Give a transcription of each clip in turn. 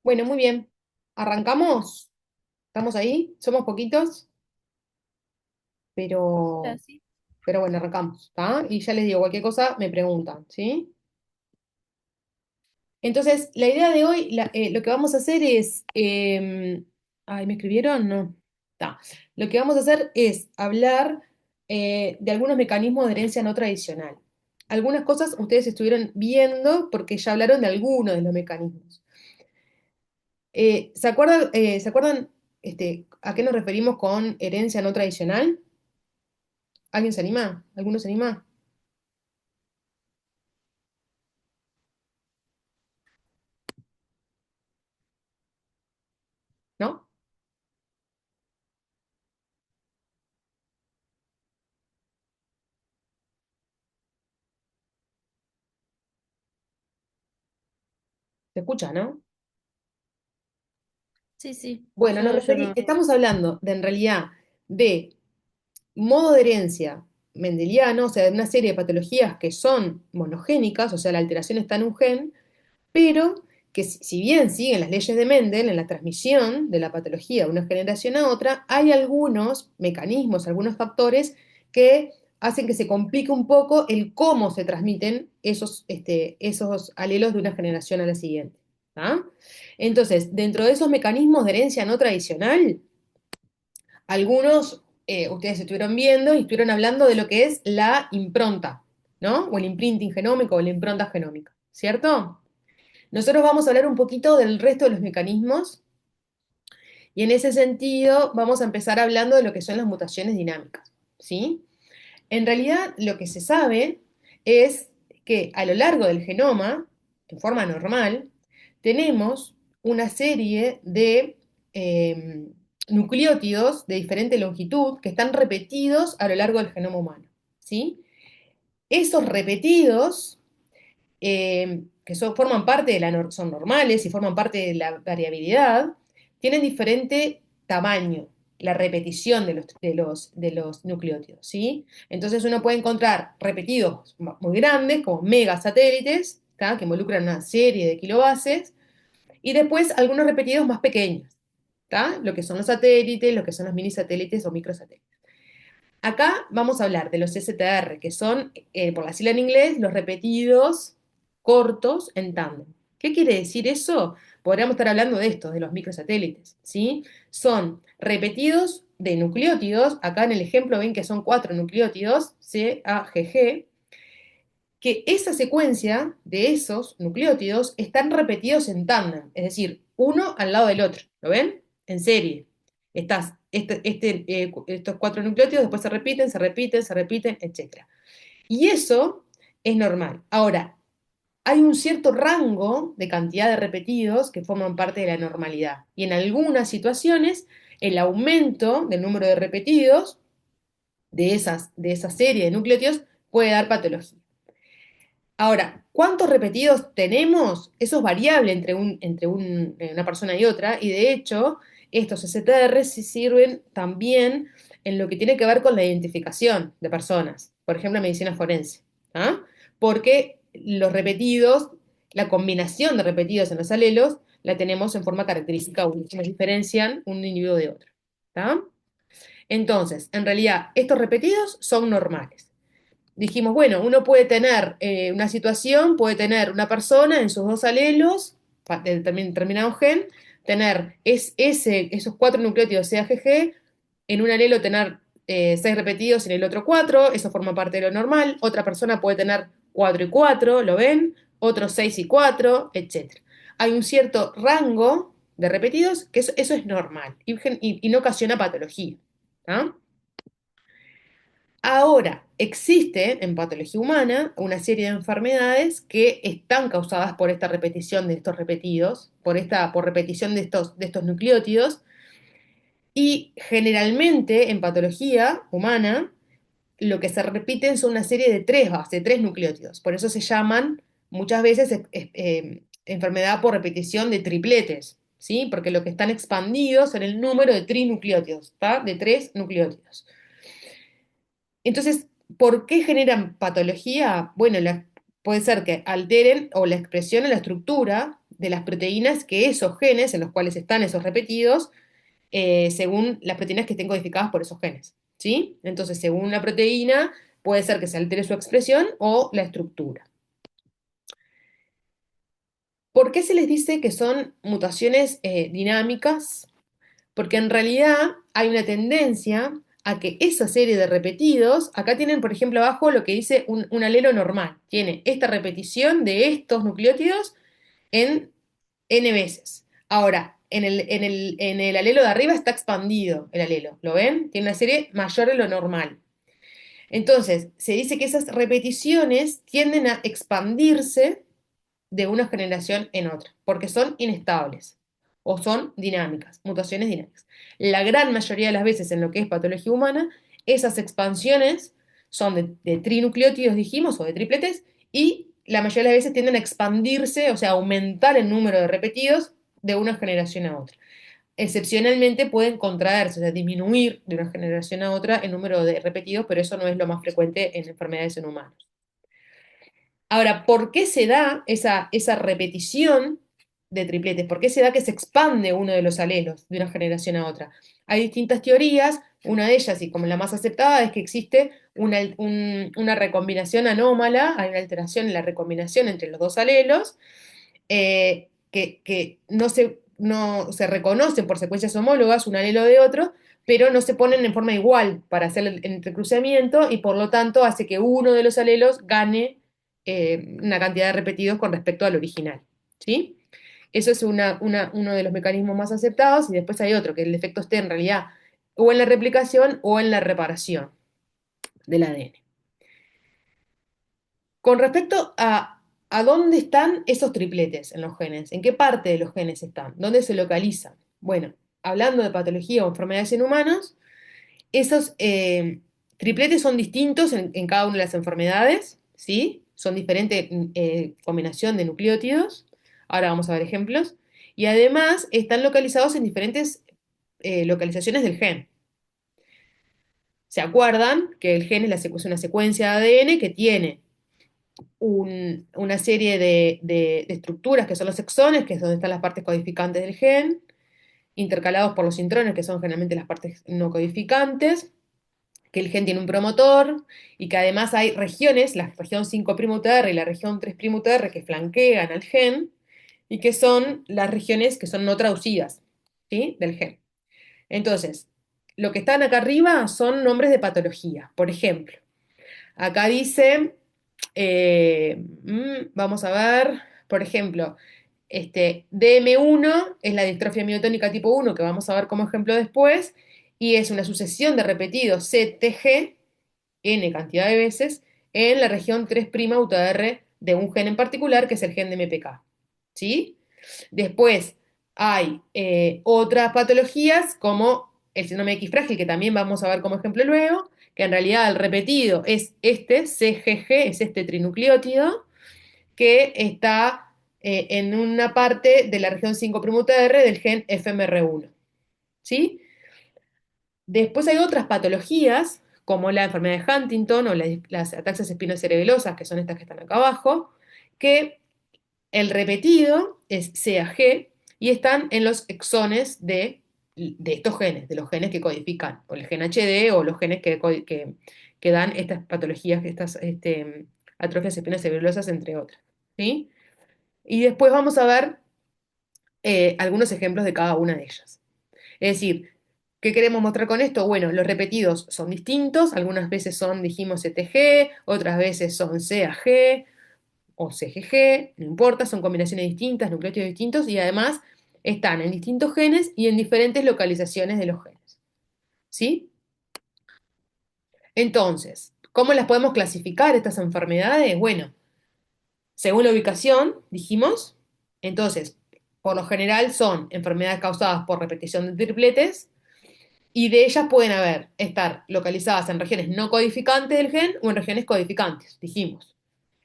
Bueno, muy bien. ¿Arrancamos? ¿Estamos ahí? Somos poquitos, pero, Así. pero bueno, arrancamos, ¿está? Y ya les digo, cualquier cosa me preguntan, ¿sí? Entonces, la idea de hoy, lo que vamos a hacer es, ay, ¿me escribieron? No. Está. Lo que vamos a hacer es hablar de algunos mecanismos de herencia no tradicional. Algunas cosas ustedes estuvieron viendo porque ya hablaron de algunos de los mecanismos. ¿Se acuerdan a qué nos referimos con herencia no tradicional? ¿Alguien se anima? ¿Alguno se anima? ¿No? ¿Se escucha, no? Sí, sí, Bueno, yo no. estamos hablando de, en realidad, de modo de herencia mendeliano, o sea, de una serie de patologías que son monogénicas, o sea, la alteración está en un gen, pero que si bien siguen las leyes de Mendel en la transmisión de la patología de una generación a otra, hay algunos mecanismos, algunos factores que hacen que se complique un poco el cómo se transmiten esos alelos de una generación a la siguiente. ¿Ah? Entonces, dentro de esos mecanismos de herencia no tradicional, algunos ustedes estuvieron viendo y estuvieron hablando de lo que es la impronta, ¿no? O el imprinting genómico o la impronta genómica, ¿cierto? Nosotros vamos a hablar un poquito del resto de los mecanismos y en ese sentido vamos a empezar hablando de lo que son las mutaciones dinámicas, ¿sí? En realidad lo que se sabe es que a lo largo del genoma, de forma normal, tenemos una serie de eh, nucleótidos de diferente longitud que están repetidos a lo largo del genoma humano, ¿sí? Esos repetidos forman parte de son normales y forman parte de la variabilidad, tienen diferente tamaño, la repetición de los nucleótidos, ¿sí? Entonces uno puede encontrar repetidos muy grandes, como megasatélites, ¿tá? Que involucran una serie de kilobases, y después algunos repetidos más pequeños, ¿tá? Lo que son los satélites, lo que son los mini satélites o microsatélites. Acá vamos a hablar de los STR, que son, por la sigla en inglés, los repetidos cortos en tándem. ¿Qué quiere decir eso? Podríamos estar hablando de estos, de los microsatélites, ¿sí? Son repetidos de nucleótidos, acá en el ejemplo ven que son 4 nucleótidos, CAGG, que esa secuencia de esos nucleótidos están repetidos en tándem, es decir, uno al lado del otro, ¿lo ven? En serie. Estos 4 nucleótidos después se repiten, se repiten, se repiten, etc. Y eso es normal. Ahora, hay un cierto rango de cantidad de repetidos que forman parte de la normalidad. Y en algunas situaciones, el aumento del número de repetidos de esa serie de nucleótidos puede dar patología. Ahora, ¿cuántos repetidos tenemos? Eso es variable entre una persona y otra, y de hecho, estos STR sí sirven también en lo que tiene que ver con la identificación de personas, por ejemplo, en medicina forense, ¿ah? Porque los repetidos, la combinación de repetidos en los alelos, la tenemos en forma característica única, que nos diferencian un individuo de otro, ¿tá? Entonces, en realidad, estos repetidos son normales. Dijimos, bueno, uno puede tener una situación, puede tener una persona en sus dos alelos, también determinado gen, tener esos 4 nucleótidos CAGG, en un alelo tener 6 repetidos, en el otro 4, eso forma parte de lo normal. Otra persona puede tener 4 y 4, ¿lo ven? Otros 6 y 4, etc. Hay un cierto rango de repetidos que eso es normal y no ocasiona patología. ¿Ah? Ahora, existe en patología humana una serie de enfermedades que están causadas por esta repetición de estos repetidos, por repetición de estos nucleótidos, y generalmente en patología humana lo que se repiten son una serie de tres bases, de 3 nucleótidos. Por eso se llaman muchas veces enfermedad por repetición de tripletes, ¿sí? Porque lo que están expandidos son el número de trinucleótidos, ¿tá? De 3 nucleótidos. Entonces, ¿por qué generan patología? Bueno, puede ser que alteren o la expresión o la estructura de las proteínas que esos genes en los cuales están esos repetidos, según las proteínas que estén codificadas por esos genes, ¿sí? Entonces, según la proteína, puede ser que se altere su expresión o la estructura. ¿Por qué se les dice que son mutaciones dinámicas? Porque en realidad hay una tendencia a que esa serie de repetidos, acá tienen, por ejemplo, abajo lo que dice un alelo normal, tiene esta repetición de estos nucleótidos en n veces. Ahora, en el alelo de arriba está expandido el alelo, ¿lo ven? Tiene una serie mayor de lo normal. Entonces, se dice que esas repeticiones tienden a expandirse de una generación en otra, porque son inestables o son dinámicas, mutaciones dinámicas. La gran mayoría de las veces en lo que es patología humana, esas expansiones son de trinucleótidos, dijimos, o de tripletes, y la mayoría de las veces tienden a expandirse, o sea, aumentar el número de repetidos de una generación a otra. Excepcionalmente pueden contraerse, o sea, disminuir de una generación a otra el número de repetidos, pero eso no es lo más frecuente en enfermedades en humanos. Ahora, ¿por qué se da esa repetición de tripletes? ¿Por qué se da que se expande uno de los alelos de una generación a otra? Hay distintas teorías, una de ellas, y como la más aceptada, es que existe una recombinación anómala, hay una alteración en la recombinación entre los dos alelos, que no se reconocen por secuencias homólogas un alelo de otro, pero no se ponen en forma igual para hacer el entrecruzamiento y por lo tanto hace que uno de los alelos gane una cantidad de repetidos con respecto al original, ¿sí? Eso es uno de los mecanismos más aceptados y después hay otro, que el efecto esté en realidad o en la replicación o en la reparación del ADN. Con respecto a dónde están esos tripletes en los genes, en qué parte de los genes están, dónde se localizan. Bueno, hablando de patología o enfermedades en humanos, esos tripletes son distintos en cada una de las enfermedades, ¿sí? Son diferentes combinación de nucleótidos. Ahora vamos a ver ejemplos. Y además están localizados en diferentes localizaciones del gen. ¿Se acuerdan que el gen es una secuencia de ADN que tiene una serie de estructuras que son los exones, que es donde están las partes codificantes del gen, intercalados por los intrones, que son generalmente las partes no codificantes, que el gen tiene un promotor y que además hay regiones, la región 5'UTR y la región 3'UTR, que flanquean al gen y que son las regiones que son no traducidas, ¿sí? Del gen. Entonces, lo que están acá arriba son nombres de patología. Por ejemplo, acá dice, vamos a ver, por ejemplo, DM1 es la distrofia miotónica tipo 1, que vamos a ver como ejemplo después, y es una sucesión de repetidos CTG, N cantidad de veces, en la región 3'UTR de un gen en particular, que es el gen de MPK. ¿Sí? Después hay otras patologías como el síndrome de X frágil, que también vamos a ver como ejemplo luego, que en realidad el repetido es este, CGG, es este trinucleótido, que está en una parte de la región 5'UTR del gen FMR1. ¿Sí? Después hay otras patologías, como la enfermedad de Huntington o las ataxias espinocerebelosas, que son estas que están acá abajo, que el repetido es CAG y están en los exones de estos genes, de los genes que codifican, o el gen HD o los genes que dan estas patologías, estas atrofias espinocerebelosas, entre otras. ¿Sí? Y después vamos a ver algunos ejemplos de cada una de ellas. Es decir, ¿qué queremos mostrar con esto? Bueno, los repetidos son distintos, algunas veces son, dijimos, CTG, otras veces son CAG o CGG, no importa, son combinaciones distintas, nucleótidos distintos y además están en distintos genes y en diferentes localizaciones de los genes. ¿Sí? Entonces, ¿cómo las podemos clasificar estas enfermedades? Bueno, según la ubicación, dijimos, entonces, por lo general son enfermedades causadas por repetición de tripletes, y de ellas pueden estar localizadas en regiones no codificantes del gen o en regiones codificantes, dijimos.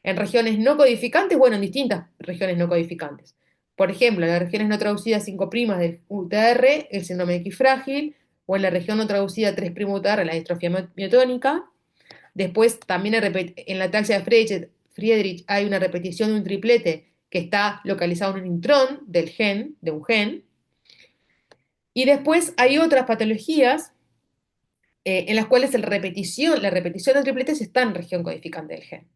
En regiones no codificantes, bueno, en distintas regiones no codificantes. Por ejemplo, en las regiones no traducidas 5' del UTR, el síndrome de X frágil, o en la región no traducida 3' UTR, la distrofia miotónica. Después, también en la ataxia de Friedrich hay una repetición de un triplete que está localizado en un intrón del gen, de un gen. Y después hay otras patologías en las cuales la repetición de tripletes está en región codificante del gen.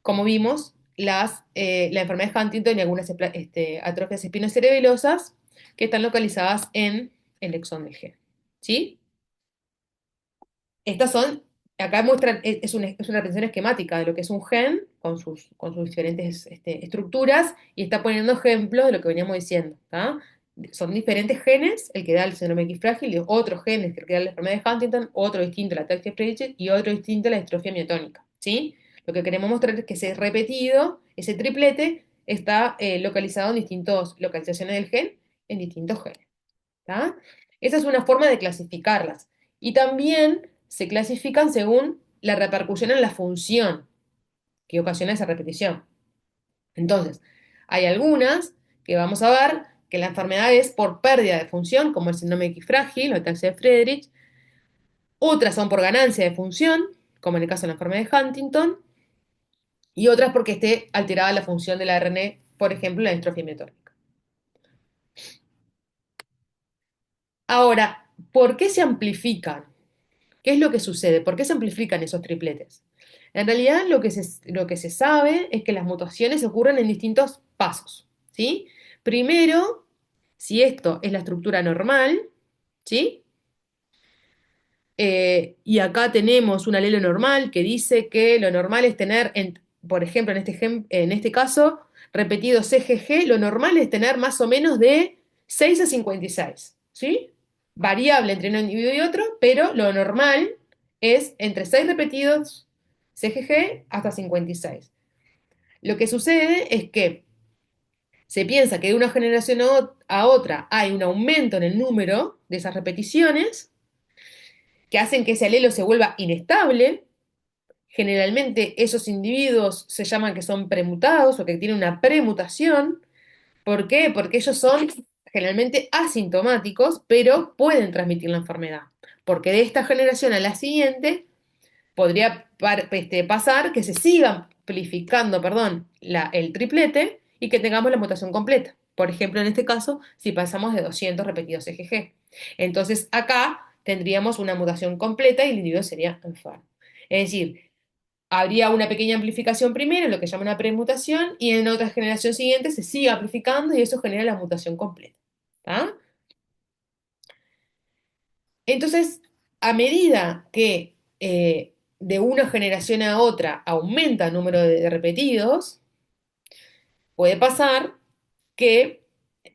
Como vimos, la enfermedad de Huntington y algunas atrofias espinocerebelosas que están localizadas en el exón del gen. ¿Sí? Estas son, acá muestran, es una representación esquemática de lo que es un gen con sus diferentes estructuras y está poniendo ejemplos de lo que veníamos diciendo. ¿Tá? Son diferentes genes, el que da el síndrome X frágil, y otros genes que da la enfermedad de Huntington, otro distinto la ataxia Friedreich y otro distinto la distrofia miotónica. ¿Sí? Lo que queremos mostrar es que ese repetido, ese triplete, está localizado en distintas localizaciones del gen, en distintos genes. ¿Tá? Esa es una forma de clasificarlas. Y también se clasifican según la repercusión en la función que ocasiona esa repetición. Entonces, hay algunas que vamos a ver que la enfermedad es por pérdida de función, como el síndrome X frágil o ataxia de Friedrich. Otras son por ganancia de función, como en el caso de la enfermedad de Huntington. Y otras porque esté alterada la función del ARN, por ejemplo, la distrofia miotónica. Ahora, ¿por qué se amplifican? ¿Qué es lo que sucede? ¿Por qué se amplifican esos tripletes? En realidad lo que se sabe es que las mutaciones ocurren en distintos pasos, ¿sí? Primero, si esto es la estructura normal, ¿sí? Y acá tenemos un alelo normal que dice que lo normal es tener, por ejemplo, en este caso, repetido CGG, lo normal es tener más o menos de 6 a 56, ¿sí? Variable entre un individuo y otro, pero lo normal es entre 6 repetidos CGG hasta 56. Lo que sucede es que se piensa que de una generación a otra hay un aumento en el número de esas repeticiones que hacen que ese alelo se vuelva inestable. Generalmente esos individuos se llaman que son premutados o que tienen una premutación. ¿Por qué? Porque ellos son generalmente asintomáticos, pero pueden transmitir la enfermedad. Porque de esta generación a la siguiente podría pasar que se siga amplificando, perdón, el triplete y que tengamos la mutación completa. Por ejemplo, en este caso, si pasamos de 200 repetidos EGG. Entonces, acá tendríamos una mutación completa y el individuo sería enfermo. Es decir, habría una pequeña amplificación primero, lo que llama una premutación, y en otra generación siguiente se sigue amplificando y eso genera la mutación completa. ¿Tá? Entonces, a medida que de una generación a otra aumenta el número de repetidos, puede pasar que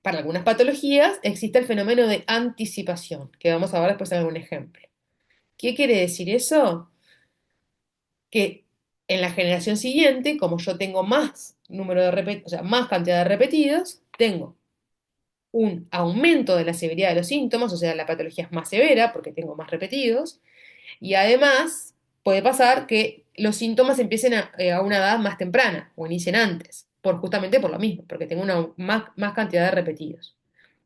para algunas patologías existe el fenómeno de anticipación, que vamos a ver después en algún ejemplo. ¿Qué quiere decir eso? Que en la generación siguiente, como yo tengo más número de repetidos, o sea, más cantidad de repetidos, tengo un aumento de la severidad de los síntomas, o sea, la patología es más severa porque tengo más repetidos, y además puede pasar que los síntomas empiecen a una edad más temprana o inicien antes, justamente por lo mismo, porque tengo una más cantidad de repetidos.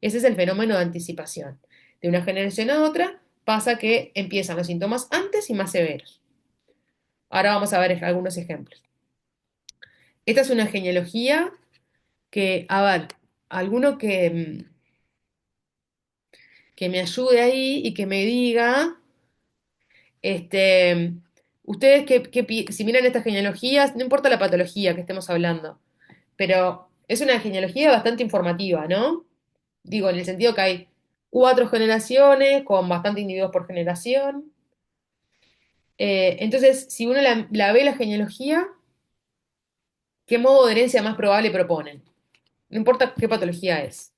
Ese es el fenómeno de anticipación. De una generación a otra pasa que empiezan los síntomas antes y más severos. Ahora vamos a ver algunos ejemplos. Esta es una genealogía que, a ver, alguno que me ayude ahí y que me diga, este, ustedes si miran estas genealogías, no importa la patología que estemos hablando, pero es una genealogía bastante informativa, ¿no? Digo, en el sentido que hay 4 generaciones con bastante individuos por generación. Entonces, si uno la ve la genealogía, ¿qué modo de herencia más probable proponen? No importa qué patología es.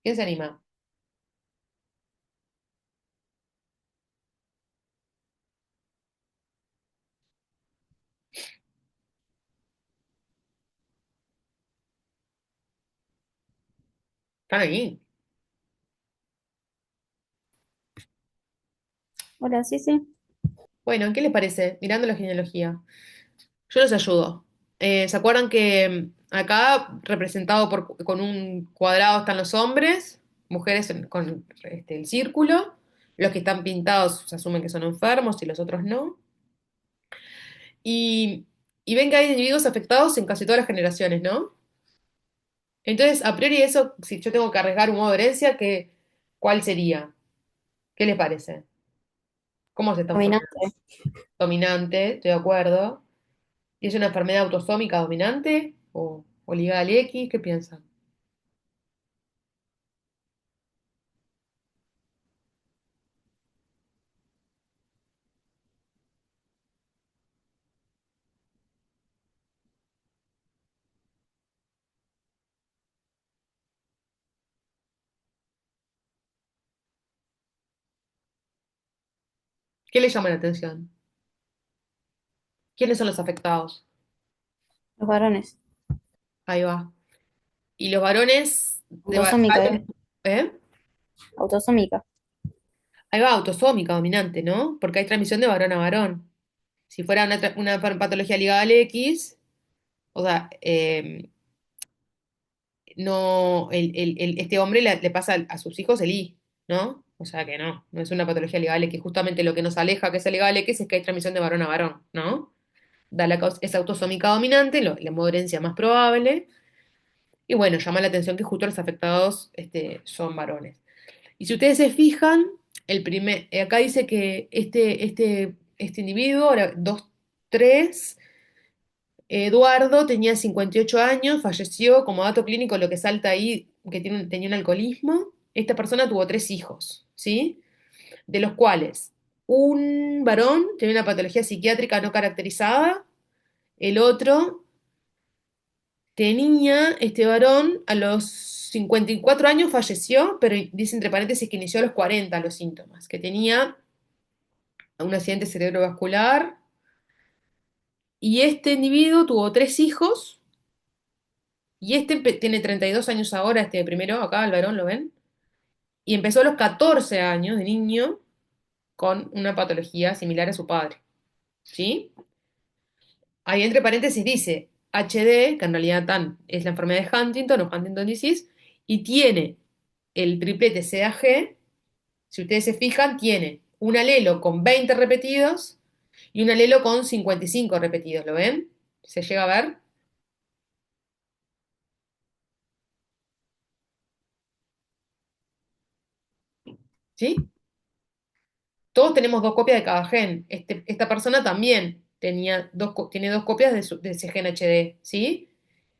¿Quién se anima? ¿Están ahí? Hola, sí, sí. Bueno, ¿qué les parece? Mirando la genealogía. Yo les ayudo. ¿Se acuerdan que acá, representado con un cuadrado, están los hombres, mujeres con el círculo, Los que están pintados se asumen que son enfermos y los otros no. Y, y ven que hay individuos afectados en casi todas las generaciones, ¿no? Entonces, a priori eso, si yo tengo que arriesgar un modo de herencia, ¿cuál sería? ¿Qué les parece? ¿Cómo es esta enfermedad? Dominante. Dominante, estoy de acuerdo. ¿Y es una enfermedad autosómica dominante o ligada al X? ¿Qué piensan? ¿Qué les llama la atención? ¿Quiénes son los afectados? Los varones. Ahí va. Y los varones Autosómica, ¿eh? autosómica. Ahí va, autosómica dominante, ¿no? Porque hay transmisión de varón a varón. Si fuera una patología ligada al X, o sea, no, este hombre le pasa a sus hijos el I, ¿no? O sea que no es una patología ligada al X. Justamente lo que nos aleja que sea ligada al X es que hay transmisión de varón a varón, ¿no? Es autosómica dominante, la modo de herencia más probable. Y bueno, llama la atención que justo los afectados son varones. Y si ustedes se fijan, acá dice que este individuo, ahora 2, 3, Eduardo tenía 58 años, falleció, como dato clínico lo que salta ahí, que tenía un alcoholismo. Esta persona tuvo 3 hijos, ¿sí? De los cuales un varón tenía una patología psiquiátrica no caracterizada, el otro este varón, a los 54 años falleció, pero dice entre paréntesis que inició a los 40 los síntomas, que tenía un accidente cerebrovascular. Y este individuo tuvo 3 hijos, y tiene 32 años ahora, este primero, acá el varón, ¿lo ven? Y empezó a los 14 años de niño con una patología similar a su padre, ¿sí? Ahí entre paréntesis dice HD, que en realidad es la enfermedad de Huntington o Huntington disease, y tiene el triplete CAG. Si ustedes se fijan, tiene un alelo con 20 repetidos y un alelo con 55 repetidos. ¿Lo ven? ¿Se llega a ver? ¿Sí? Todos tenemos 2 copias de cada gen. Esta persona también tiene 2 copias de ese gen HD. ¿Sí?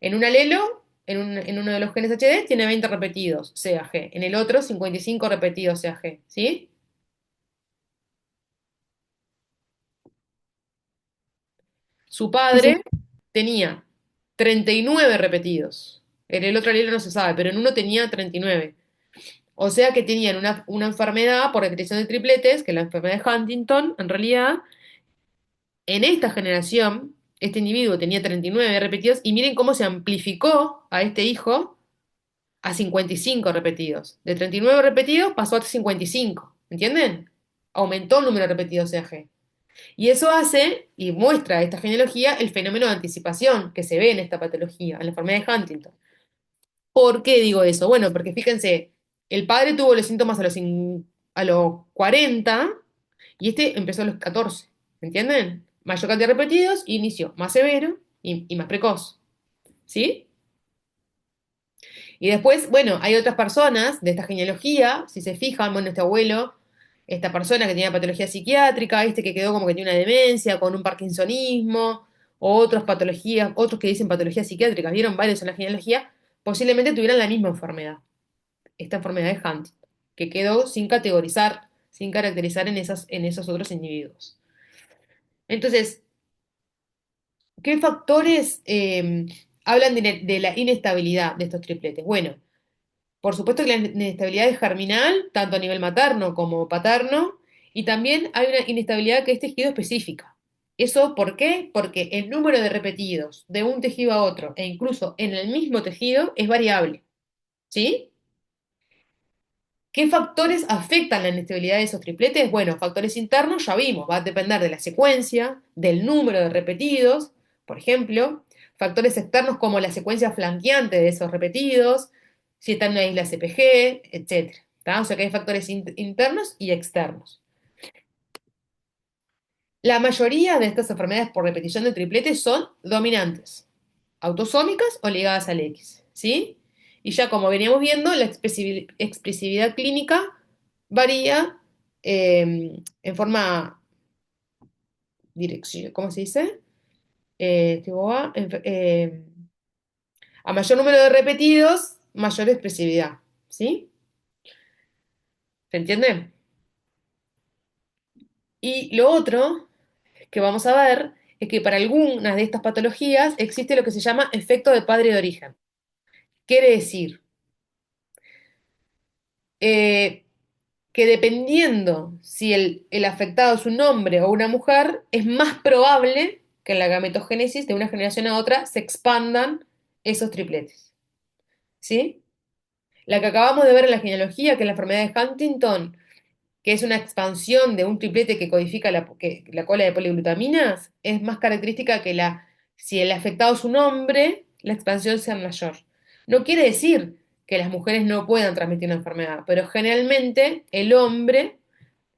En un alelo, en uno de los genes HD, tiene 20 repetidos CAG. En el otro, 55 repetidos CAG. ¿Sí? Su Sí, sí. padre tenía 39 repetidos. En el otro alelo no se sabe, pero en uno tenía 39. O sea que tenían una enfermedad por repetición de tripletes, que es la enfermedad de Huntington, en realidad, en esta generación, este individuo tenía 39 repetidos, y miren cómo se amplificó a este hijo a 55 repetidos. De 39 repetidos pasó a 55, ¿entienden? Aumentó el número de repetidos CAG. Y eso hace y muestra esta genealogía el fenómeno de anticipación que se ve en esta patología, en la enfermedad de Huntington. ¿Por qué digo eso? Bueno, porque fíjense, el padre tuvo los síntomas a los 40 y este empezó a los 14, ¿entienden? Mayor cantidad de repetidos, inicio más severo y más precoz, ¿sí? Y después, bueno, hay otras personas de esta genealogía, si se fijan, bueno, este abuelo, esta persona que tenía patología psiquiátrica, este que quedó como que tiene una demencia, con un parkinsonismo, o otras patologías, otros que dicen patologías psiquiátricas, vieron varios en la genealogía, posiblemente tuvieran la misma enfermedad, esta enfermedad de Huntington, que quedó sin categorizar, sin caracterizar en esos otros individuos. Entonces, ¿qué factores hablan de la inestabilidad de estos tripletes? Bueno, por supuesto que la inestabilidad es germinal, tanto a nivel materno como paterno, y también hay una inestabilidad que es tejido específica. ¿Eso por qué? Porque el número de repetidos de un tejido a otro, e incluso en el mismo tejido, es variable. ¿Sí? ¿Qué factores afectan la inestabilidad de esos tripletes? Bueno, factores internos ya vimos, va a depender de la secuencia, del número de repetidos, por ejemplo, factores externos como la secuencia flanqueante de esos repetidos, si está en una isla CPG, etc. ¿tá? O sea que hay factores internos y externos. La mayoría de estas enfermedades por repetición de tripletes son dominantes, autosómicas o ligadas al X, ¿sí? Y ya como veníamos viendo, la expresividad clínica varía en forma dirección, ¿cómo se dice? Tipo A, a mayor número de repetidos, mayor expresividad, ¿sí? ¿Se entiende? Y lo otro que vamos a ver es que para algunas de estas patologías existe lo que se llama efecto de padre de origen. Quiere decir eh, que dependiendo si el afectado es un hombre o una mujer, es más probable que en la gametogénesis de una generación a otra se expandan esos tripletes. ¿Sí? La que acabamos de ver en la genealogía, que es la enfermedad de Huntington, que es una expansión de un triplete que codifica la cola de poliglutaminas, es más característica que si el afectado es un hombre, la expansión sea mayor. No quiere decir que las mujeres no puedan transmitir una enfermedad, pero generalmente el hombre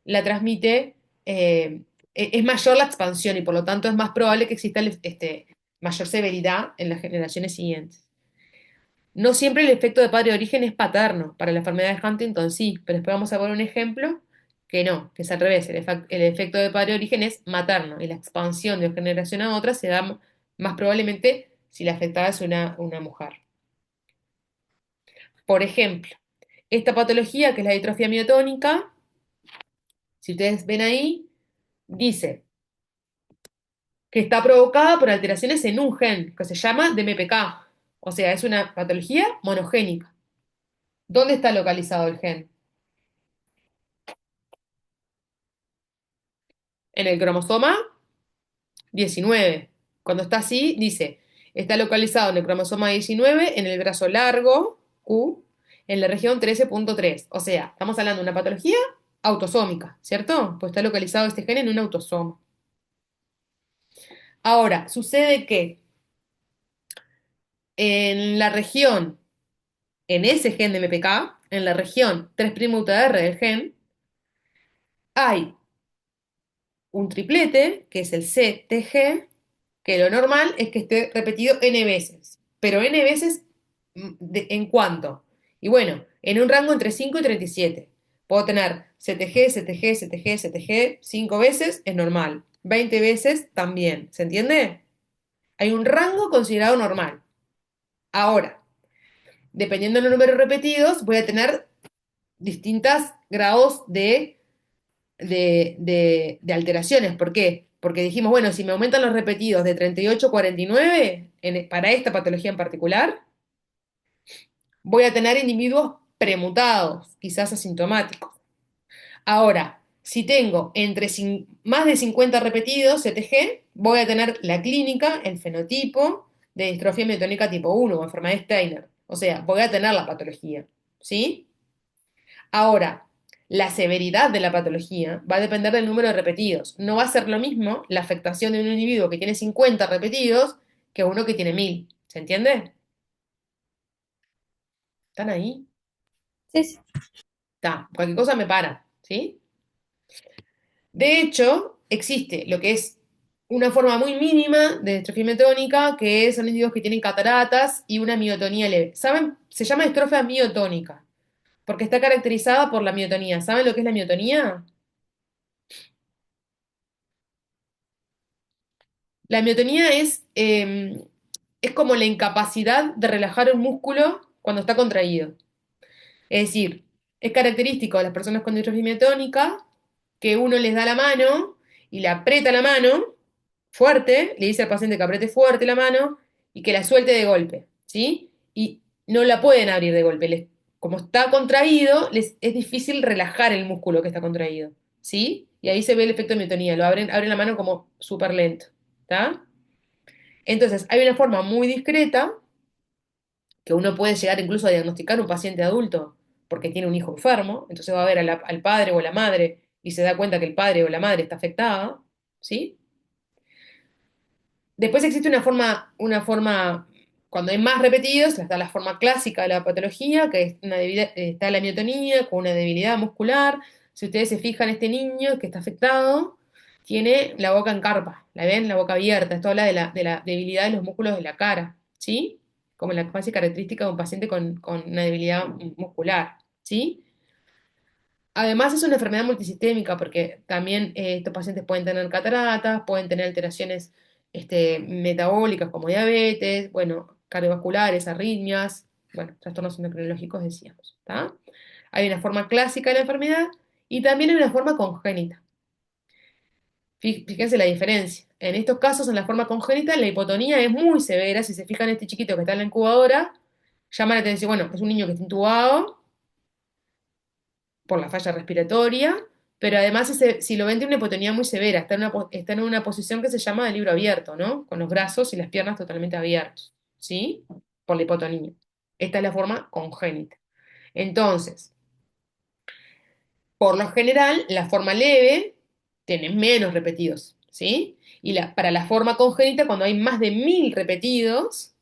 la transmite, es mayor la expansión y por lo tanto es más probable que exista mayor severidad en las generaciones siguientes. No siempre el efecto de padre de origen es paterno. Para la enfermedad de Huntington sí, pero después vamos a ver un ejemplo que no, que es al revés. El efecto de padre de origen es materno y la expansión de una generación a otra se da más probablemente si la afectada es una mujer. Por ejemplo, esta patología, que es la distrofia miotónica, si ustedes ven ahí, dice que está provocada por alteraciones en un gen que se llama DMPK. O sea, es una patología monogénica. ¿Dónde está localizado el gen? En el cromosoma 19. Cuando está así, dice, está localizado en el cromosoma 19, en el brazo largo, Q, en la región 13.3. O sea, estamos hablando de una patología autosómica, ¿cierto? Pues está localizado este gen en un autosoma. Ahora, sucede que en la región, en ese gen de MPK, en la región 3'UTR del gen, hay un triplete, que es el CTG, que lo normal es que esté repetido n veces. Pero n veces, ¿en cuánto? Y bueno, en un rango entre 5 y 37. Puedo tener CTG, CTG, CTG, CTG 5 veces, es normal. 20 veces también. ¿Se entiende? Hay un rango considerado normal. Ahora, dependiendo de los números repetidos, voy a tener distintos grados de alteraciones. ¿Por qué? Porque dijimos, bueno, si me aumentan los repetidos de 38 a 49, para esta patología en particular, voy a tener individuos premutados, quizás asintomáticos. Ahora, si tengo más de 50 repetidos CTG, voy a tener la clínica, el fenotipo de distrofia miotónica tipo 1 o enfermedad de Steiner. O sea, voy a tener la patología. ¿Sí? Ahora, la severidad de la patología va a depender del número de repetidos. No va a ser lo mismo la afectación de un individuo que tiene 50 repetidos que uno que tiene 1000. ¿Se entiende? ¿Están ahí? Sí, sí. Está. Cualquier cosa me para. ¿Sí? De hecho, existe lo que es una forma muy mínima de distrofia miotónica, que son individuos que tienen cataratas y una miotonía leve. ¿Saben? Se llama distrofia miotónica, porque está caracterizada por la miotonía. ¿Saben lo que es la miotonía? La miotonía es como la incapacidad de relajar un músculo cuando está contraído. Es decir, es característico de las personas con distrofia miotónica que uno les da la mano y le aprieta la mano fuerte, le dice al paciente que apriete fuerte la mano y que la suelte de golpe, ¿sí? Y no la pueden abrir de golpe. Como está contraído, es difícil relajar el músculo que está contraído, ¿sí? Y ahí se ve el efecto de miotonía, abren la mano como súper lento, ¿está? Entonces, hay una forma muy discreta que uno puede llegar incluso a diagnosticar un paciente adulto porque tiene un hijo enfermo, entonces va a ver al padre o a la madre y se da cuenta que el padre o la madre está afectada, ¿sí? Después existe una forma cuando hay más repetidos, está la forma clásica de la patología, que es una debilidad, está la miotonía con una debilidad muscular. Si ustedes se fijan, este niño que está afectado tiene la boca en carpa, ¿la ven? La boca abierta. Esto habla de la debilidad de los músculos de la cara, ¿sí? Como la base característica de un paciente con una debilidad muscular, ¿sí? Además es una enfermedad multisistémica porque también estos pacientes pueden tener cataratas, pueden tener alteraciones metabólicas como diabetes, bueno, cardiovasculares, arritmias, bueno, trastornos endocrinológicos decíamos, ¿está? Hay una forma clásica de la enfermedad y también hay una forma congénita. Fíjense la diferencia. En estos casos, en la forma congénita, la hipotonía es muy severa. Si se fijan este chiquito que está en la incubadora, llama la atención, bueno, es un niño que está intubado, por la falla respiratoria, pero además si lo ven tiene una hipotonía muy severa, está en una posición que se llama de libro abierto, ¿no? Con los brazos y las piernas totalmente abiertos, ¿sí? Por la hipotonía. Esta es la forma congénita. Entonces, por lo general, la forma leve tiene menos repetidos, ¿sí? Y para la forma congénita, cuando hay más de 1000 repetidos,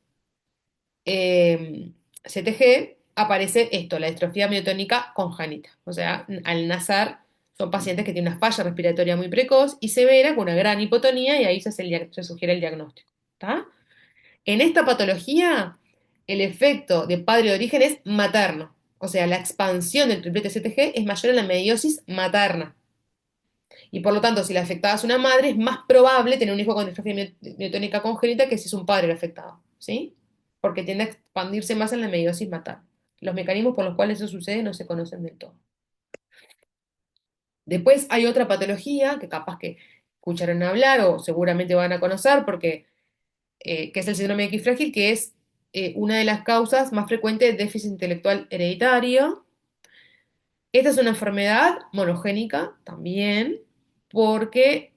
CTG, aparece esto, la distrofia miotónica congénita. O sea, al nacer son pacientes que tienen una falla respiratoria muy precoz y severa, con una gran hipotonía, y ahí se sugiere el diagnóstico. ¿Está? En esta patología, el efecto de padre de origen es materno. O sea, la expansión del triplete CTG es mayor en la meiosis materna. Y por lo tanto, si la afectada es una madre, es más probable tener un hijo con distrofia miotónica congénita que si es un padre el afectado, ¿sí? Porque tiende a expandirse más en la meiosis materna. Los mecanismos por los cuales eso sucede no se conocen del todo. Después hay otra patología que capaz que escucharon hablar o seguramente van a conocer porque que es el síndrome de X frágil, que es una de las causas más frecuentes de déficit intelectual hereditario. Esta es una enfermedad monogénica también, porque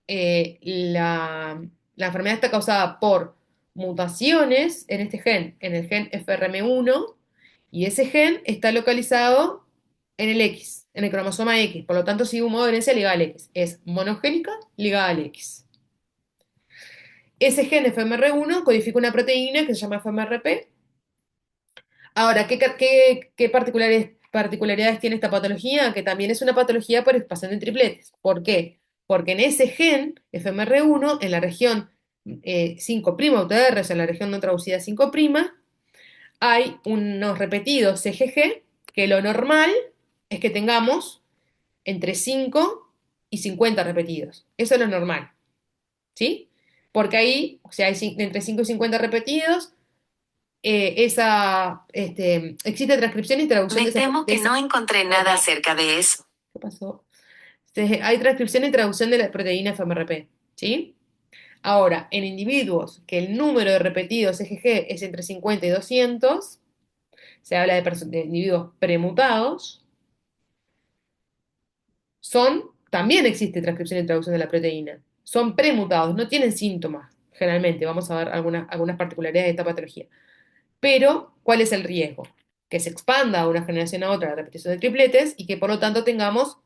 la enfermedad está causada por mutaciones en este gen, en el gen FRM1, y ese gen está localizado en el X, en el cromosoma X. Por lo tanto, sigue un modo de herencia ligada al X. Es monogénica ligada al X. Ese gen FMR1 codifica una proteína que se llama FMRP. Ahora, ¿qué particularidades tiene esta patología? Que tambi' es una patología por expansión de tripletes. ¿Por qué? Porque en ese gen, FMR1, en la región 5' UTR, o sea, en la región no traducida 5', hay unos repetidos CGG, que lo normal es que tengamos entre 5 y 50 repetidos. Eso es lo normal, ¿sí? Porque ahí, o sea, hay entre 5 y 50 repetidos, existe transcripción y traducción Me de esa, temo de que esa- no encontré nada Hola, acerca de eso. ¿qué pasó? Hay transcripción y traducción de la proteína FMRP, ¿sí? Ahora, en individuos que el número de repetidos EGG es entre 50 y 200, se habla de individuos premutados, también existe transcripción y traducción de la proteína. Son premutados, no tienen síntomas, generalmente. Vamos a ver algunas particularidades de esta patología. Pero, ¿cuál es el riesgo? Que se expanda de una generación a otra la repetición de tripletes y que por lo tanto tengamos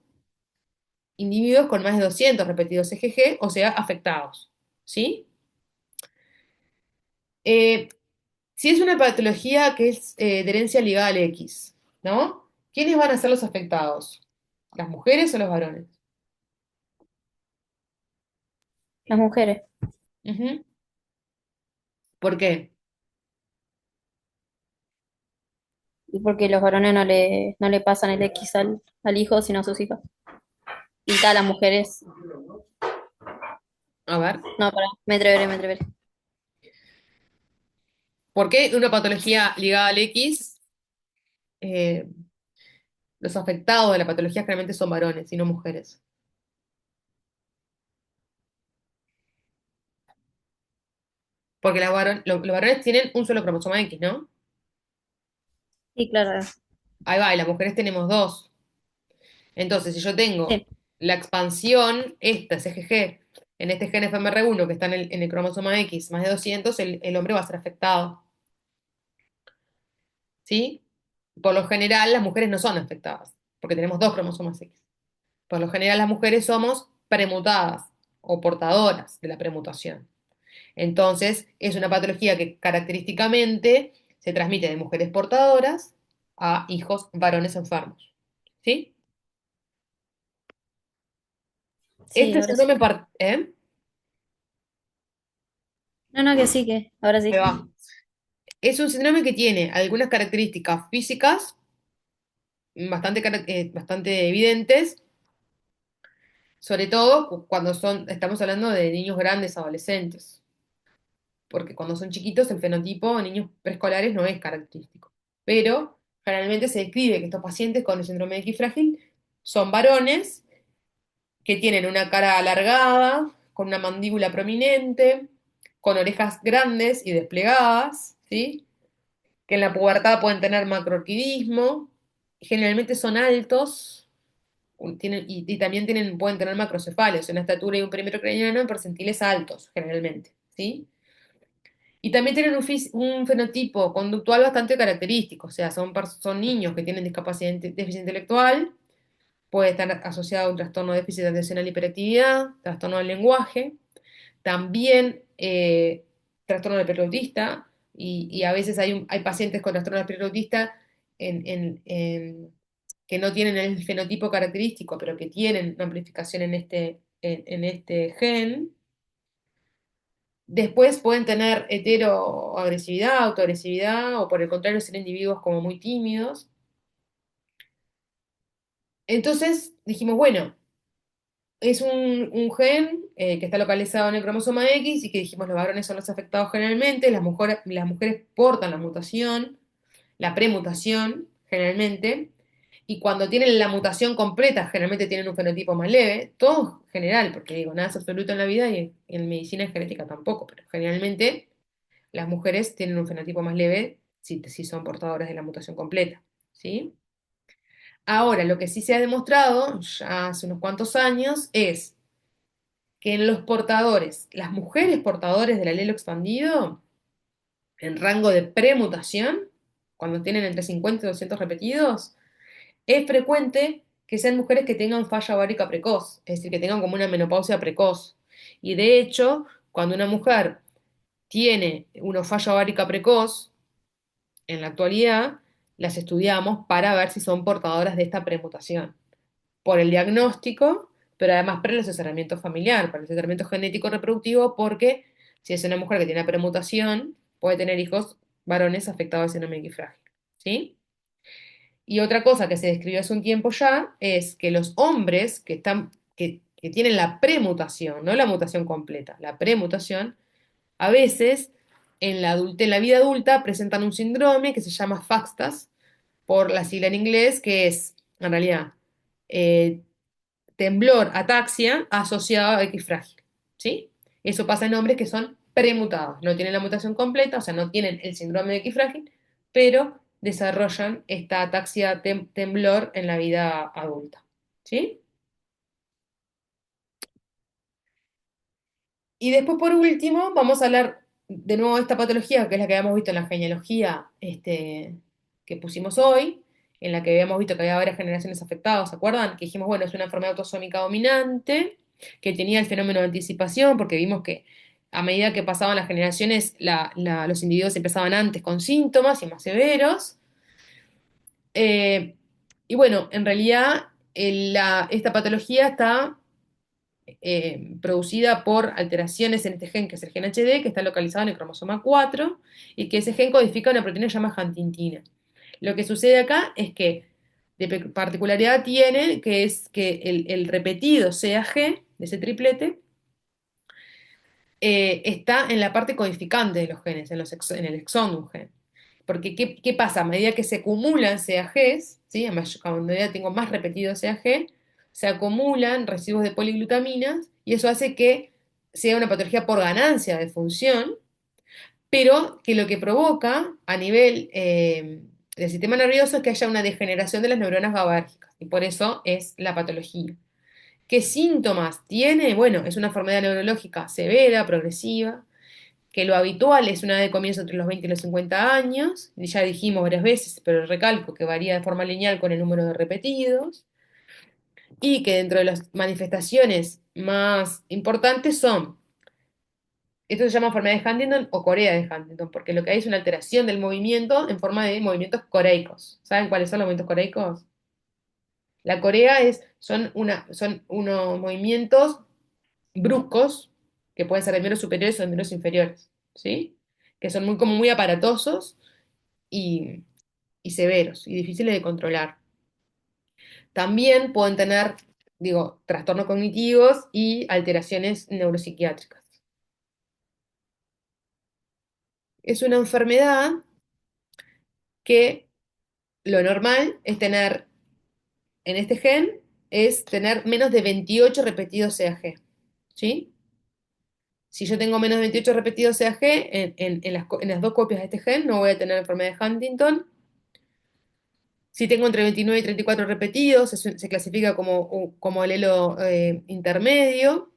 individuos con más de 200 repetidos EGG, o sea, afectados. ¿Sí? Eh, si es una patología que es de herencia ligada al X, ¿no? ¿Quiénes van a ser los afectados? ¿Las mujeres o los varones? Las mujeres. Ujú. ¿Por qué? Y porque los varones no le pasan el X al hijo, sino a sus hijas. Y tal, las mujeres. A ver. No, para, me atreveré, me atreveré. ¿Por qué una patología ligada al X? eh, los afectados de la patología generalmente son varones y no mujeres. Porque los varones tienen un solo cromosoma X, ¿no? Sí, claro. Ahí va, y las mujeres tenemos dos. Entonces, si yo tengo Sí, la expansión, esta CGG, en este gen FMR1 que está en el cromosoma X, más de 200, el hombre va a ser afectado. ¿Sí? Por lo general, las mujeres no son afectadas, porque tenemos dos cromosomas X. Por lo general, las mujeres somos premutadas o portadoras de la premutación. Entonces, es una patología que característicamente se transmite de mujeres portadoras a hijos varones enfermos. ¿Sí? Sí, Este ahora sí. síndrome, ¿eh? No, no, que sí, que ahora Ahí sí. va. Es un síndrome que tiene algunas características físicas bastante evidentes, sobre todo cuando estamos hablando de niños grandes, adolescentes, porque cuando son chiquitos el fenotipo en niños preescolares no es característico. Pero generalmente se describe que estos pacientes con el síndrome de X frágil son varones que tienen una cara alargada, con una mandíbula prominente, con orejas grandes y desplegadas, ¿sí? Que en la pubertad pueden tener macroorquidismo, generalmente son altos, y también pueden tener macrocefalios, una estatura y un perímetro craniano en percentiles altos, generalmente, ¿sí? Y también tienen un fenotipo conductual bastante característico, o sea, son niños que tienen discapacidad, déficit intelectual, puede estar asociado a un trastorno de déficit atencional y hiperactividad, trastorno del lenguaje, también trastorno del espectro autista, y a veces hay pacientes con trastorno del espectro autista que no tienen el fenotipo característico, pero que tienen una amplificación en este gen. Después pueden tener heteroagresividad, autoagresividad, o por el contrario ser individuos como muy tímidos. Entonces dijimos, bueno, es un gen que está localizado en el cromosoma X y que dijimos los varones son los afectados generalmente, las mujeres portan la mutación, la premutación generalmente, y cuando tienen la mutación completa generalmente tienen un fenotipo más leve, todo general, porque digo, nada es absoluto en la vida y en medicina y genética tampoco, pero generalmente las mujeres tienen un fenotipo más leve si son portadoras de la mutación completa, ¿sí? Ahora, lo que sí se ha demostrado ya hace unos cuantos años es que en los portadores, las mujeres portadores del alelo expandido, en rango de premutación, cuando tienen entre 50 y 200 repetidos, es frecuente que sean mujeres que tengan falla ovárica precoz, es decir, que tengan como una menopausia precoz. Y de hecho, cuando una mujer tiene una falla ovárica precoz, en la actualidad, las estudiamos para ver si son portadoras de esta premutación por el diagnóstico, pero además por el asesoramiento familiar, por el asesoramiento genético reproductivo, porque si es una mujer que tiene premutación, puede tener hijos varones afectados de síndrome X frágil, ¿sí? Y otra cosa que se describió hace un tiempo ya es que los hombres que tienen la premutación, no la mutación completa, la premutación, a veces en la vida adulta presentan un síndrome que se llama FAXTAS, por la sigla en inglés, que es, en realidad, eh, temblor, ataxia asociado a X frágil, ¿sí? Eso pasa en hombres que son premutados, no tienen la mutación completa, o sea, no tienen el síndrome de X frágil, pero desarrollan esta ataxia temblor en la vida adulta, ¿sí? Y después, por último, vamos a hablar de nuevo de esta patología, que es la que habíamos visto en la genealogía que pusimos hoy, en la que habíamos visto que había varias generaciones afectadas, ¿se acuerdan? Que dijimos, bueno, es una enfermedad autosómica dominante, que tenía el fenómeno de anticipación, porque vimos que a medida que pasaban las generaciones, los individuos empezaban antes con síntomas y más severos. Eh, y bueno, en realidad esta patología está producida por alteraciones en este gen, que es el gen HD, que está localizado en el cromosoma 4, y que ese gen codifica una proteína que se llama huntingtina. Lo que sucede acá es que de particularidad tiene que es que el repetido CAG, de ese triplete, está en la parte codificante de los genes, en el exón de un gen. Porque, ¿qué pasa? A medida que se acumulan CAGs, ¿sí? Cuando ya tengo más repetido CAG, se acumulan residuos de poliglutaminas y eso hace que sea una patología por ganancia de función, pero que lo que provoca a nivel del sistema nervioso es que haya una degeneración de las neuronas GABAérgicas y por eso es la patología. ¿Qué síntomas tiene? Bueno, es una enfermedad neurológica severa, progresiva, que lo habitual es una edad de comienzo entre los 20 y los 50 años, y ya dijimos varias veces, pero recalco que varía de forma lineal con el número de repetidos, y que dentro de las manifestaciones más importantes son Esto se llama enfermedad de Huntington o Corea de Huntington, porque lo que hay es una alteración del movimiento en forma de movimientos coreicos. ¿Saben cuáles son los movimientos coreicos? La corea son unos movimientos bruscos, que pueden ser de miembros superiores o de miembros inferiores, ¿sí? Que son como muy aparatosos y, y severos y difíciles de controlar. También pueden tener, digo, trastornos cognitivos y alteraciones neuropsiquiátricas. Es una enfermedad que lo normal es tener, en este gen, es tener menos de 28 repetidos CAG, ¿sí? Si yo tengo menos de 28 repetidos CAG en las dos copias de este gen, no voy a tener enfermedad de Huntington. Si tengo entre 29 y 34 repetidos, se clasifica como alelo intermedio.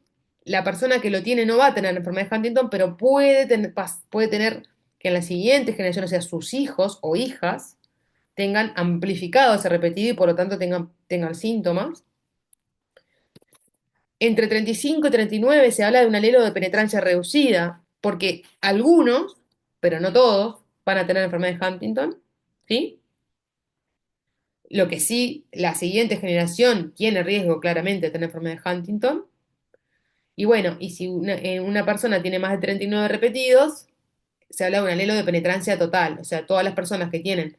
La persona que lo tiene no va a tener enfermedad de Huntington, pero puede tener que en las siguientes generaciones, o sea, sus hijos o hijas, tengan amplificado ese repetido y por lo tanto tengan síntomas. Entre 35 y 39 se habla de un alelo de penetrancia reducida, porque algunos, pero no todos, van a tener enfermedad de Huntington, ¿sí? Lo que sí, la siguiente generación tiene riesgo claramente de tener enfermedad de Huntington. Y bueno, y si una persona tiene más de 39 repetidos, se habla de un alelo de penetrancia total. O sea, todas las personas que tienen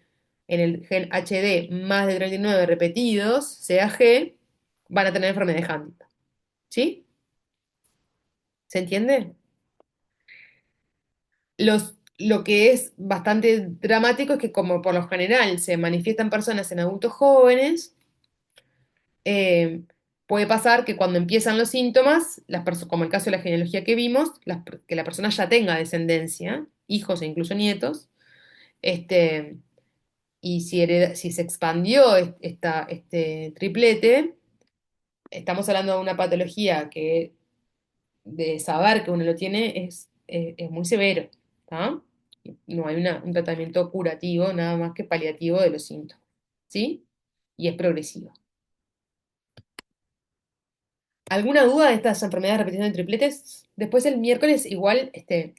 en el gen HD más de 39 repetidos, CAG, van a tener enfermedad de Huntington. ¿Sí? ¿Se entiende? Lo que es bastante dramático es que como por lo general se manifiestan personas en adultos jóvenes, eh, puede pasar que cuando empiezan los síntomas, como el caso de la genealogía que vimos, que la persona ya tenga descendencia, hijos e incluso nietos, este, y si se expandió este triplete, estamos hablando de una patología que de saber que uno lo tiene es muy severo, ¿tá? No hay un tratamiento curativo, nada más que paliativo de los síntomas, ¿sí? Y es progresivo. ¿Alguna duda de estas enfermedades de repetición de tripletes? Después el miércoles, igual,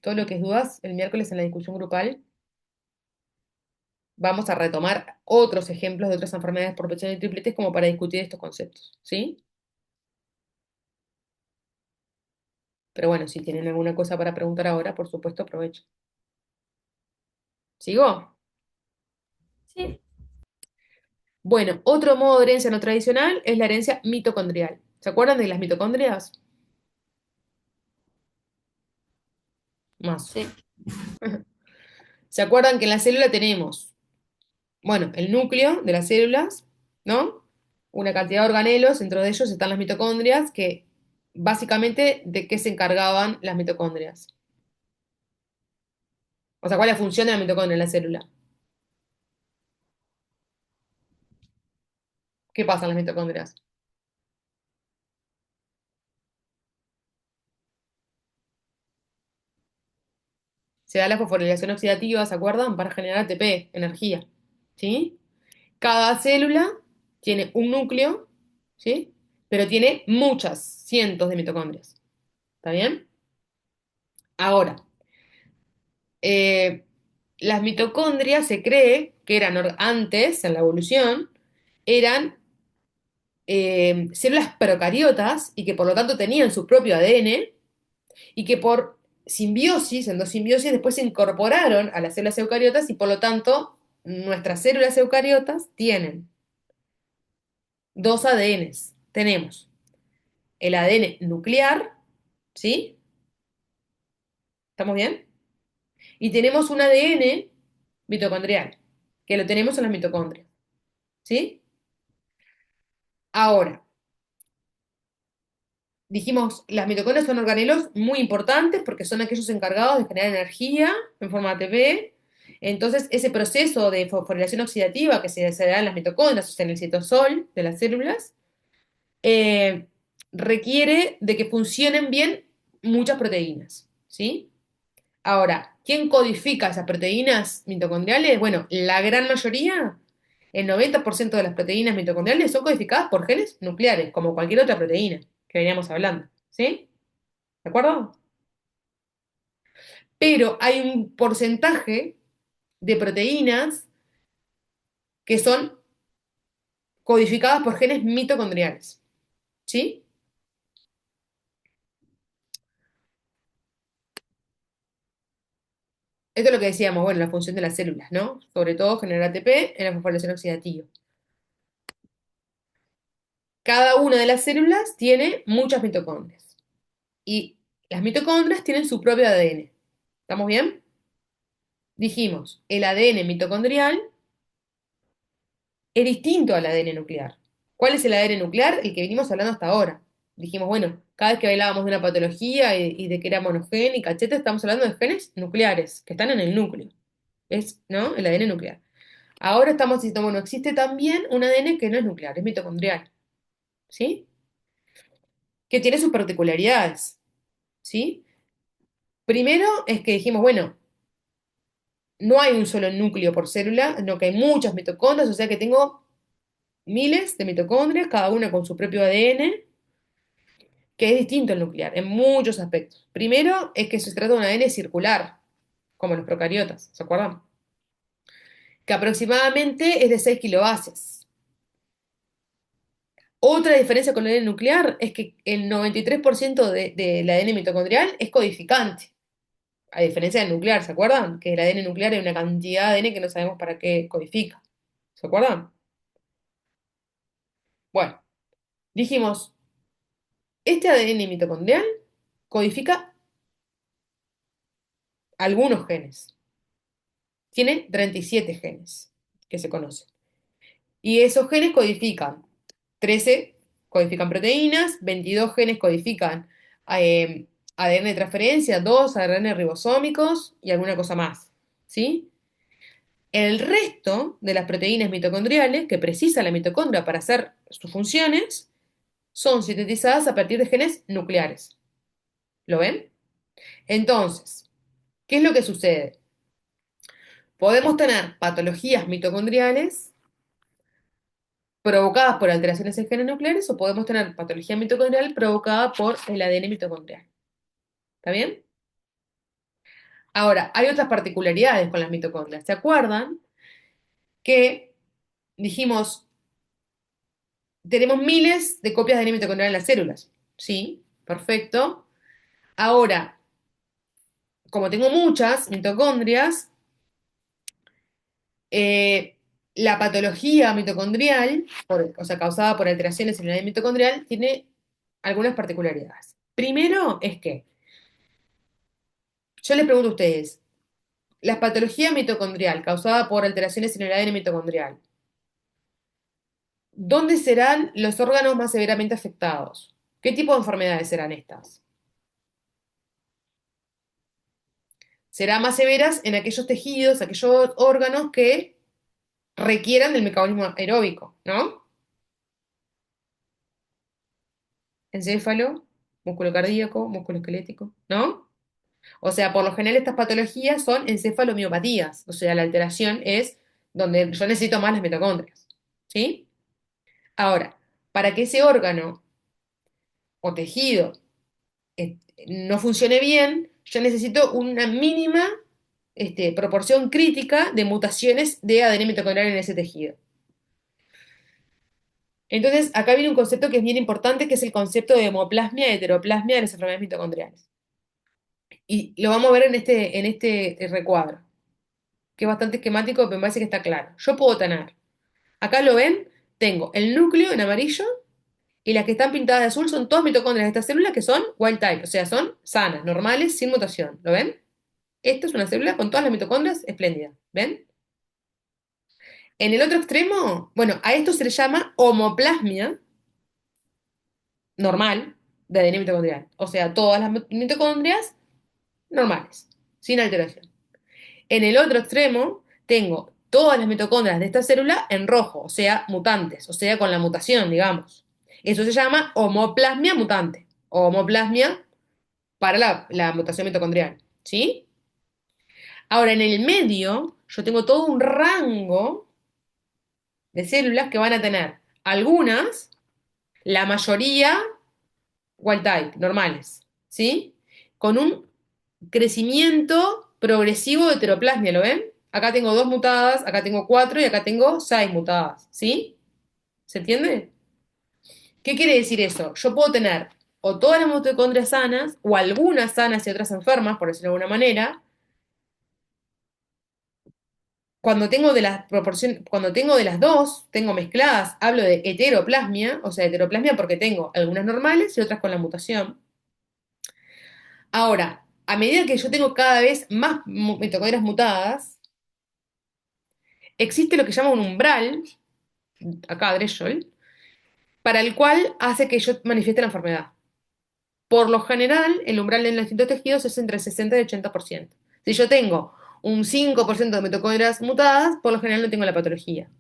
todo lo que es dudas, el miércoles en la discusión grupal, vamos a retomar otros ejemplos de otras enfermedades por repetición de tripletes como para discutir estos conceptos, ¿sí? Pero bueno, si tienen alguna cosa para preguntar ahora, por supuesto, aprovecho. ¿Sigo? Sí, Bueno, otro modo de herencia no tradicional es la herencia mitocondrial. ¿Se acuerdan de las mitocondrias? Más. sí, ¿Se acuerdan que en la célula tenemos, bueno, el núcleo de las células, ¿no? Una cantidad de organelos, dentro de ellos están las mitocondrias, que básicamente, ¿de qué se encargaban las mitocondrias? O sea, ¿cuál es la función de la mitocondria en la célula? ¿Qué pasa en las mitocondrias? Se da la fosforilación oxidativa, ¿se acuerdan? Para generar ATP, energía, ¿sí? Cada célula tiene un núcleo, ¿sí? Pero tiene muchas, cientos de mitocondrias. ¿Está bien? Ahora, eh, las mitocondrias se cree que antes, en la evolución, eran células procariotas y que por lo tanto tenían su propio ADN y que por simbiosis, endosimbiosis, después se incorporaron a las células eucariotas y por lo tanto nuestras células eucariotas tienen dos ADNs. Tenemos el ADN nuclear, ¿sí? ¿Estamos bien? Y tenemos un ADN mitocondrial, que lo tenemos en las mitocondrias, ¿sí? Ahora, dijimos, las mitocondrias son organelos muy importantes porque son aquellos encargados de generar energía en forma de ATP. Entonces, ese proceso de fosforilación oxidativa que se da en las mitocondrias, o sea, en el citosol de las células, eh, requiere de que funcionen bien muchas proteínas, ¿sí? Ahora, ¿quién codifica esas proteínas mitocondriales? Bueno, la gran mayoría, el 90% de las proteínas mitocondriales son codificadas por genes nucleares, como cualquier otra proteína que veníamos hablando. ¿Sí? ¿De acuerdo? pero hay un porcentaje de proteínas que son codificadas por genes mitocondriales. ¿Sí? Esto es lo que decíamos, bueno, la función de las células, ¿no? Sobre todo generar ATP en la fosforilación oxidativa. Cada una de las células tiene muchas mitocondrias. Y las mitocondrias tienen su propio ADN. ¿Estamos bien? Dijimos, el ADN mitocondrial es distinto al ADN nuclear. ¿Cuál es el ADN nuclear? El que venimos hablando hasta ahora. Dijimos, bueno, cada vez que hablábamos de una patología y de que era monogénica, etcétera, estamos hablando de genes nucleares, que están en el núcleo. Es, ¿no? El ADN nuclear. Ahora estamos diciendo, bueno, existe también un ADN que no es nuclear, es mitocondrial. ¿Sí? Que tiene sus particularidades. ¿Sí? Primero es que dijimos, bueno, no hay un solo núcleo por célula, sino que hay muchas mitocondrias, o sea que tengo miles de mitocondrias, cada una con su propio ADN, que es distinto al nuclear en muchos aspectos. Primero es que se trata de un ADN circular, como los procariotas, ¿se acuerdan? Que aproximadamente es de 6 kilobases. Otra diferencia con el ADN nuclear es que el 93% del ADN mitocondrial es codificante, a diferencia del nuclear, ¿se acuerdan? Que el ADN nuclear hay una cantidad de ADN que no sabemos para qué codifica, ¿se acuerdan? Bueno, dijimos, este ADN mitocondrial codifica algunos genes. Tiene 37 genes que se conocen. Y esos genes codifican 13 codifican proteínas, 22 genes codifican ADN de transferencia, 2 ARN ribosómicos y alguna cosa más. ¿Sí? El resto de las proteínas mitocondriales que precisa la mitocondria para hacer sus funciones son sintetizadas a partir de genes nucleares. ¿Lo ven? Entonces, ¿qué es lo que sucede? Podemos tener patologías mitocondriales provocadas por alteraciones en genes nucleares o podemos tener patología mitocondrial provocada por el ADN mitocondrial. ¿Está bien? Ahora, hay otras particularidades con las mitocondrias. ¿Se acuerdan que dijimos, tenemos miles de copias de ADN mitocondrial en las células? Sí, perfecto. Ahora, como tengo muchas mitocondrias, eh, la patología mitocondrial, o sea, causada por alteraciones en el ADN mitocondrial, tiene algunas particularidades. Primero es que, yo les pregunto a ustedes, la patología mitocondrial causada por alteraciones en el ADN mitocondrial, ¿dónde serán los órganos más severamente afectados? ¿Qué tipo de enfermedades serán estas? Serán más severas en aquellos tejidos, aquellos órganos que requieran del mecanismo aeróbico, ¿no? Encéfalo, músculo cardíaco, músculo esquelético, ¿no? O sea, por lo general estas patologías son encefalomiopatías, o sea, la alteración es donde yo necesito más las mitocondrias, ¿sí? Ahora, para que ese órgano o tejido no funcione bien, yo necesito una mínima proporción crítica de mutaciones de ADN mitocondrial en ese tejido. Entonces, acá viene un concepto que es bien importante, que es el concepto de hemoplasmia y heteroplasmia de las enfermedades mitocondriales. Y lo vamos a ver en este recuadro, que es bastante esquemático, pero me parece que está claro. Yo puedo tener, acá lo ven, tengo el núcleo en amarillo y las que están pintadas de azul son todas mitocondrias de estas células que son wild type, o sea, son sanas, normales, sin mutación. ¿Lo ven? Esto es una célula con todas las mitocondrias espléndidas. ¿Ven? En el otro extremo, bueno, a esto se le llama homoplasmia normal de ADN mitocondrial. O sea, todas las mitocondrias normales, sin alteración. En el otro extremo, tengo todas las mitocondrias de esta célula en rojo, o sea, mutantes, o sea, con la mutación, digamos. Eso se llama homoplasmia mutante, o homoplasmia para la mutación mitocondrial. ¿Sí? Ahora, en el medio, yo tengo todo un rango de células que van a tener algunas, la mayoría wild type, normales, ¿sí? Con un crecimiento progresivo de heteroplasmia, ¿lo ven? Acá tengo 2 mutadas, acá tengo 4 y acá tengo 6 mutadas, ¿sí? ¿Se entiende? ¿Qué quiere decir eso? Yo puedo tener o todas las mitocondrias sanas, o algunas sanas y otras enfermas, por decirlo de alguna manera. Cuando tengo de las proporciones, cuando tengo de las dos, tengo mezcladas, hablo de heteroplasmia, o sea, heteroplasmia porque tengo algunas normales y otras con la mutación. Ahora, a medida que yo tengo cada vez más mitocondrias mutadas, existe lo que llama un umbral, acá threshold, para el cual hace que yo manifieste la enfermedad. Por lo general, el umbral en los distintos tejidos es entre el 60 y el 80%. Si yo tengo un 5% de mitocondrias mutadas, por lo general no tengo la patología.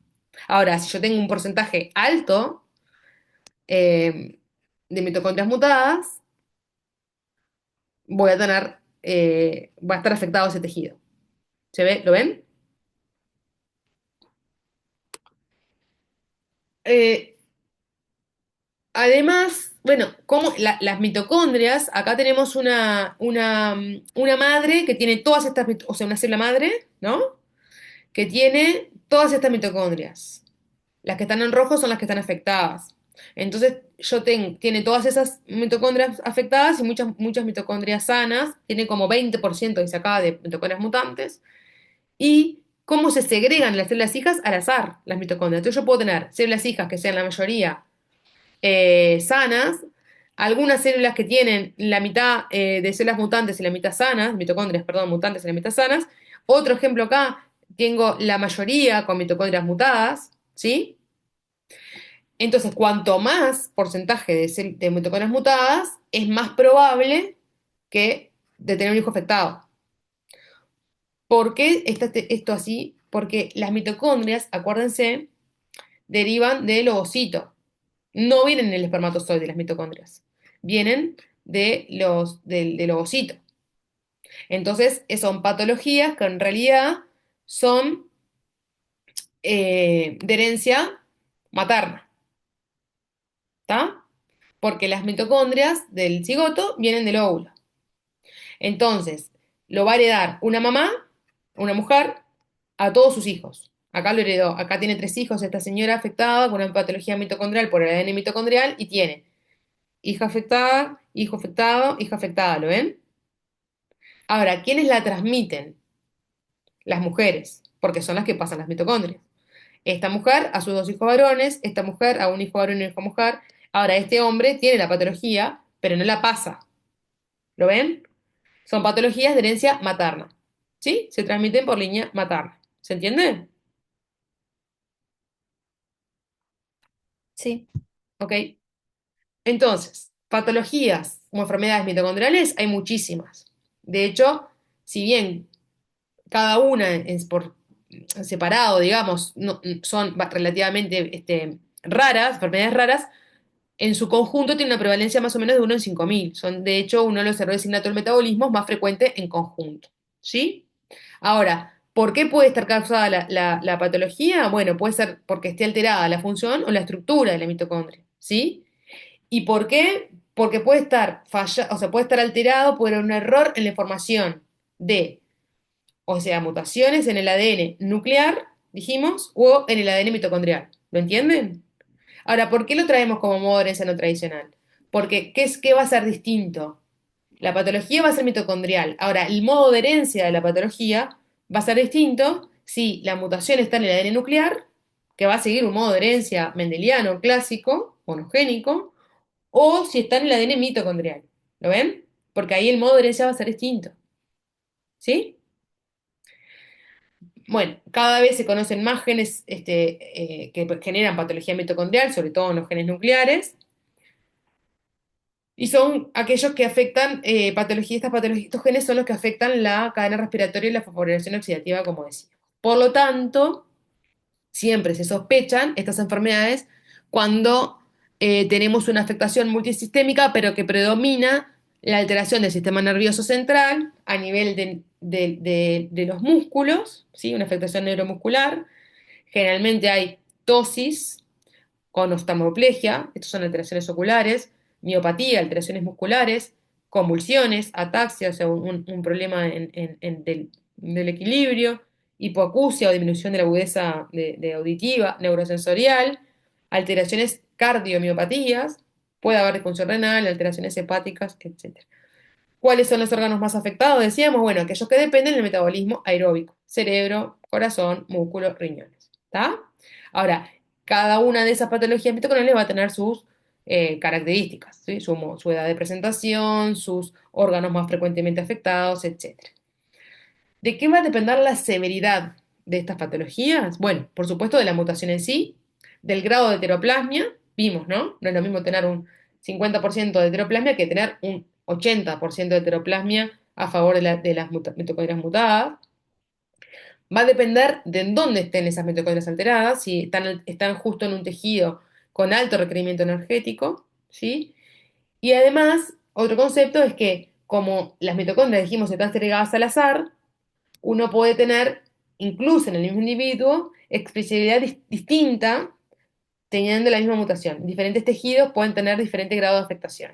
Ahora, si yo tengo un porcentaje alto eh, de mitocondrias mutadas, voy a tener, va a estar afectado ese tejido. ¿Se ve? ¿Lo ven? Eh, Además, bueno, como las mitocondrias, acá tenemos una madre que tiene todas estas, o sea, una célula madre, ¿no? Que tiene todas estas mitocondrias. Las que están en rojo son las que están afectadas. Entonces, tiene todas esas mitocondrias afectadas y muchas mitocondrias sanas, tiene como 20% dice acá de mitocondrias mutantes. ¿Y cómo se segregan las células hijas? Al azar, las mitocondrias. Entonces, yo puedo tener células hijas que sean la mayoría sanas, algunas células que tienen la mitad de células mutantes y la mitad sanas, mitocondrias, perdón, mutantes y la mitad sanas. Otro ejemplo acá, tengo la mayoría con mitocondrias mutadas, ¿sí? Entonces, cuanto más porcentaje de mitocondrias mutadas, es más probable que de tener un hijo afectado. ¿Por qué está esto así? Porque las mitocondrias, acuérdense, derivan del ovocito. No vienen en el espermatozoide las mitocondrias. Vienen del ovocito. Entonces, son patologías que en realidad son de herencia materna, ¿está? Porque las mitocondrias del cigoto vienen del óvulo. Entonces, lo va a heredar una mamá, una mujer, a todos sus hijos. Acá lo heredó. Acá tiene 3 hijos esta señora afectada con una patología mitocondrial por el ADN mitocondrial y tiene hija afectada, hijo afectado, hija afectada, ¿lo ven? Ahora, ¿quiénes la transmiten? Las mujeres, porque son las que pasan las mitocondrias. Esta mujer a sus 2 hijos varones, esta mujer a un hijo varón y una hija mujer. Ahora, este hombre tiene la patología, pero no la pasa. ¿Lo ven? Son patologías de herencia materna. ¿Sí? Se transmiten por línea materna. ¿Se entiende? Sí, Ok. Entonces, patologías como enfermedades mitocondriales hay muchísimas. De hecho, si bien cada una es por separado, digamos, son relativamente raras, enfermedades raras, en su conjunto tiene una prevalencia más o menos de 1 en 5.000. Son, de hecho, uno de los errores innatos del metabolismo más frecuentes en conjunto. ¿Sí? Ahora, ¿por qué puede estar causada la patología? Bueno, puede ser porque esté alterada la función o la estructura de la mitocondria. ¿Sí? ¿Y por qué? Porque puede estar o sea, puede estar alterado por un error en la información de, o sea, mutaciones en el ADN nuclear, dijimos, o en el ADN mitocondrial. ¿Lo entienden? Ahora, ¿por qué lo traemos como modo de herencia no tradicional? Porque, ¿qué va a ser distinto? La patología va a ser mitocondrial. Ahora, el modo de herencia de la patología va a ser distinto si la mutación está en el ADN nuclear, que va a seguir un modo de herencia mendeliano clásico, monogénico, o si está en el ADN mitocondrial. ¿Lo ven? Porque ahí el modo de herencia va a ser distinto. ¿Sí? Bueno, cada vez se conocen más genes que generan patología mitocondrial, sobre todo en los genes nucleares. Y son aquellos que afectan estos genes son los que afectan la cadena respiratoria y la fosforilación oxidativa, como decía. Por lo tanto, siempre se sospechan estas enfermedades cuando tenemos una afectación multisistémica, pero que predomina la alteración del sistema nervioso central a nivel de los músculos, ¿sí? Una afectación neuromuscular. Generalmente hay tosis con oftalmoplegia, estas son alteraciones oculares, miopatía, alteraciones musculares, convulsiones, ataxia, o sea, un problema del equilibrio, hipoacusia o disminución de la agudeza de auditiva, neurosensorial, alteraciones cardiomiopatías, puede haber disfunción renal, alteraciones hepáticas, etc. ¿Cuáles son los órganos más afectados? Decíamos, bueno, aquellos que dependen del metabolismo aeróbico, cerebro, corazón, músculo, riñones. ¿Está? Ahora, cada una de esas patologías mitocondriales va a tener sus características, ¿sí? Su edad de presentación, sus órganos más frecuentemente afectados, etc. ¿De qué va a depender la severidad de estas patologías? Bueno, por supuesto de la mutación en sí, del grado de heteroplasmia, vimos, ¿no? No es lo mismo tener un 50% de heteroplasmia que tener un 80% de heteroplasmia a favor de las mitocondrias mutadas. Va a depender de en dónde estén esas mitocondrias alteradas, si están justo en un tejido con alto requerimiento energético, ¿sí? Y además, otro concepto es que como las mitocondrias, dijimos, están segregadas al azar, uno puede tener, incluso en el mismo individuo, expresividad distinta teniendo la misma mutación. Diferentes tejidos pueden tener diferente grado de afectación.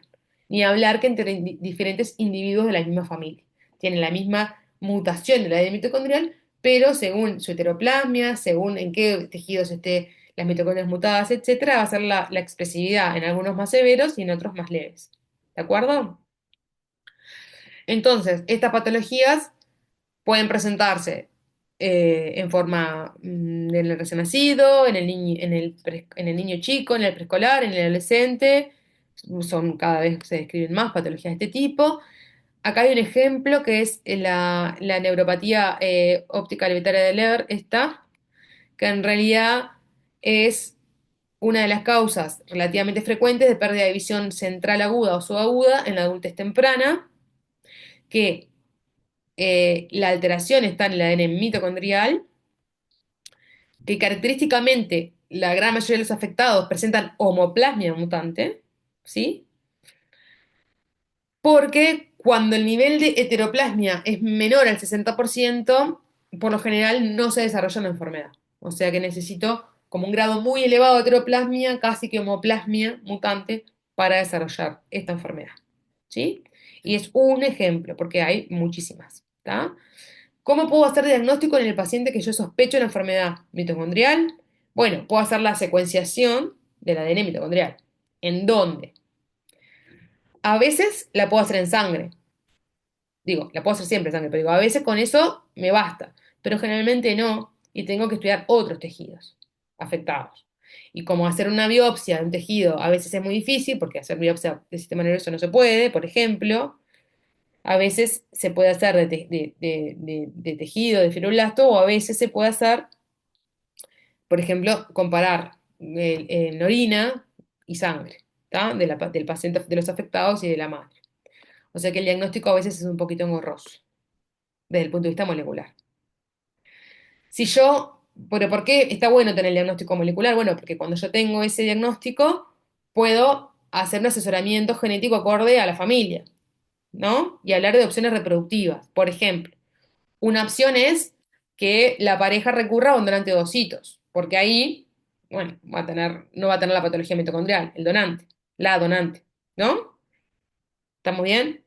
Ni hablar que entre diferentes individuos de la misma familia. Tienen la misma mutación de la ADN mitocondrial, pero según su heteroplasmia, según en qué tejidos esté las mitocondrias mutadas, etcétera, va a ser la expresividad en algunos más severos y en otros más leves. ¿De acuerdo? Entonces, estas patologías pueden presentarse en forma en el recién nacido, en el niño chico, en el preescolar, en el adolescente. Cada vez se describen más patologías de este tipo. Acá hay un ejemplo que es la neuropatía óptica levitaria de Leber, esta, que en realidad es una de las causas relativamente frecuentes de pérdida de visión central aguda o subaguda en la adultez temprana, que la alteración está en el ADN mitocondrial, que característicamente la gran mayoría de los afectados presentan homoplasmia mutante, ¿sí? Porque cuando el nivel de heteroplasmia es menor al 60%, por lo general no se desarrolla una enfermedad. O sea que necesito como un grado muy elevado de heteroplasmia, casi que homoplasmia mutante, para desarrollar esta enfermedad, ¿sí? Y es un ejemplo, porque hay muchísimas, ¿está? ¿Cómo puedo hacer diagnóstico en el paciente que yo sospecho una enfermedad mitocondrial? Bueno, puedo hacer la secuenciación del ADN mitocondrial. ¿En dónde? A veces la puedo hacer en sangre. Digo, la puedo hacer siempre en sangre, pero digo, a veces con eso me basta. Pero generalmente no, y tengo que estudiar otros tejidos afectados. Y como hacer una biopsia de un tejido a veces es muy difícil, porque hacer biopsia del sistema nervioso no se puede, por ejemplo, a veces se puede hacer de tejido, de fibroblasto, o a veces se puede hacer, por ejemplo, comparar en orina y sangre, ¿tá? Del paciente, de los afectados y de la madre. O sea que el diagnóstico a veces es un poquito engorroso desde el punto de vista molecular. Si yo, pero ¿por qué está bueno tener el diagnóstico molecular? Bueno, porque cuando yo tengo ese diagnóstico, puedo hacer un asesoramiento genético acorde a la familia, ¿no? Y hablar de opciones reproductivas. Por ejemplo, una opción es que la pareja recurra a un donante de ositos, porque ahí, bueno, no va a tener la patología mitocondrial, el donante, la donante, ¿no? ¿Estamos bien?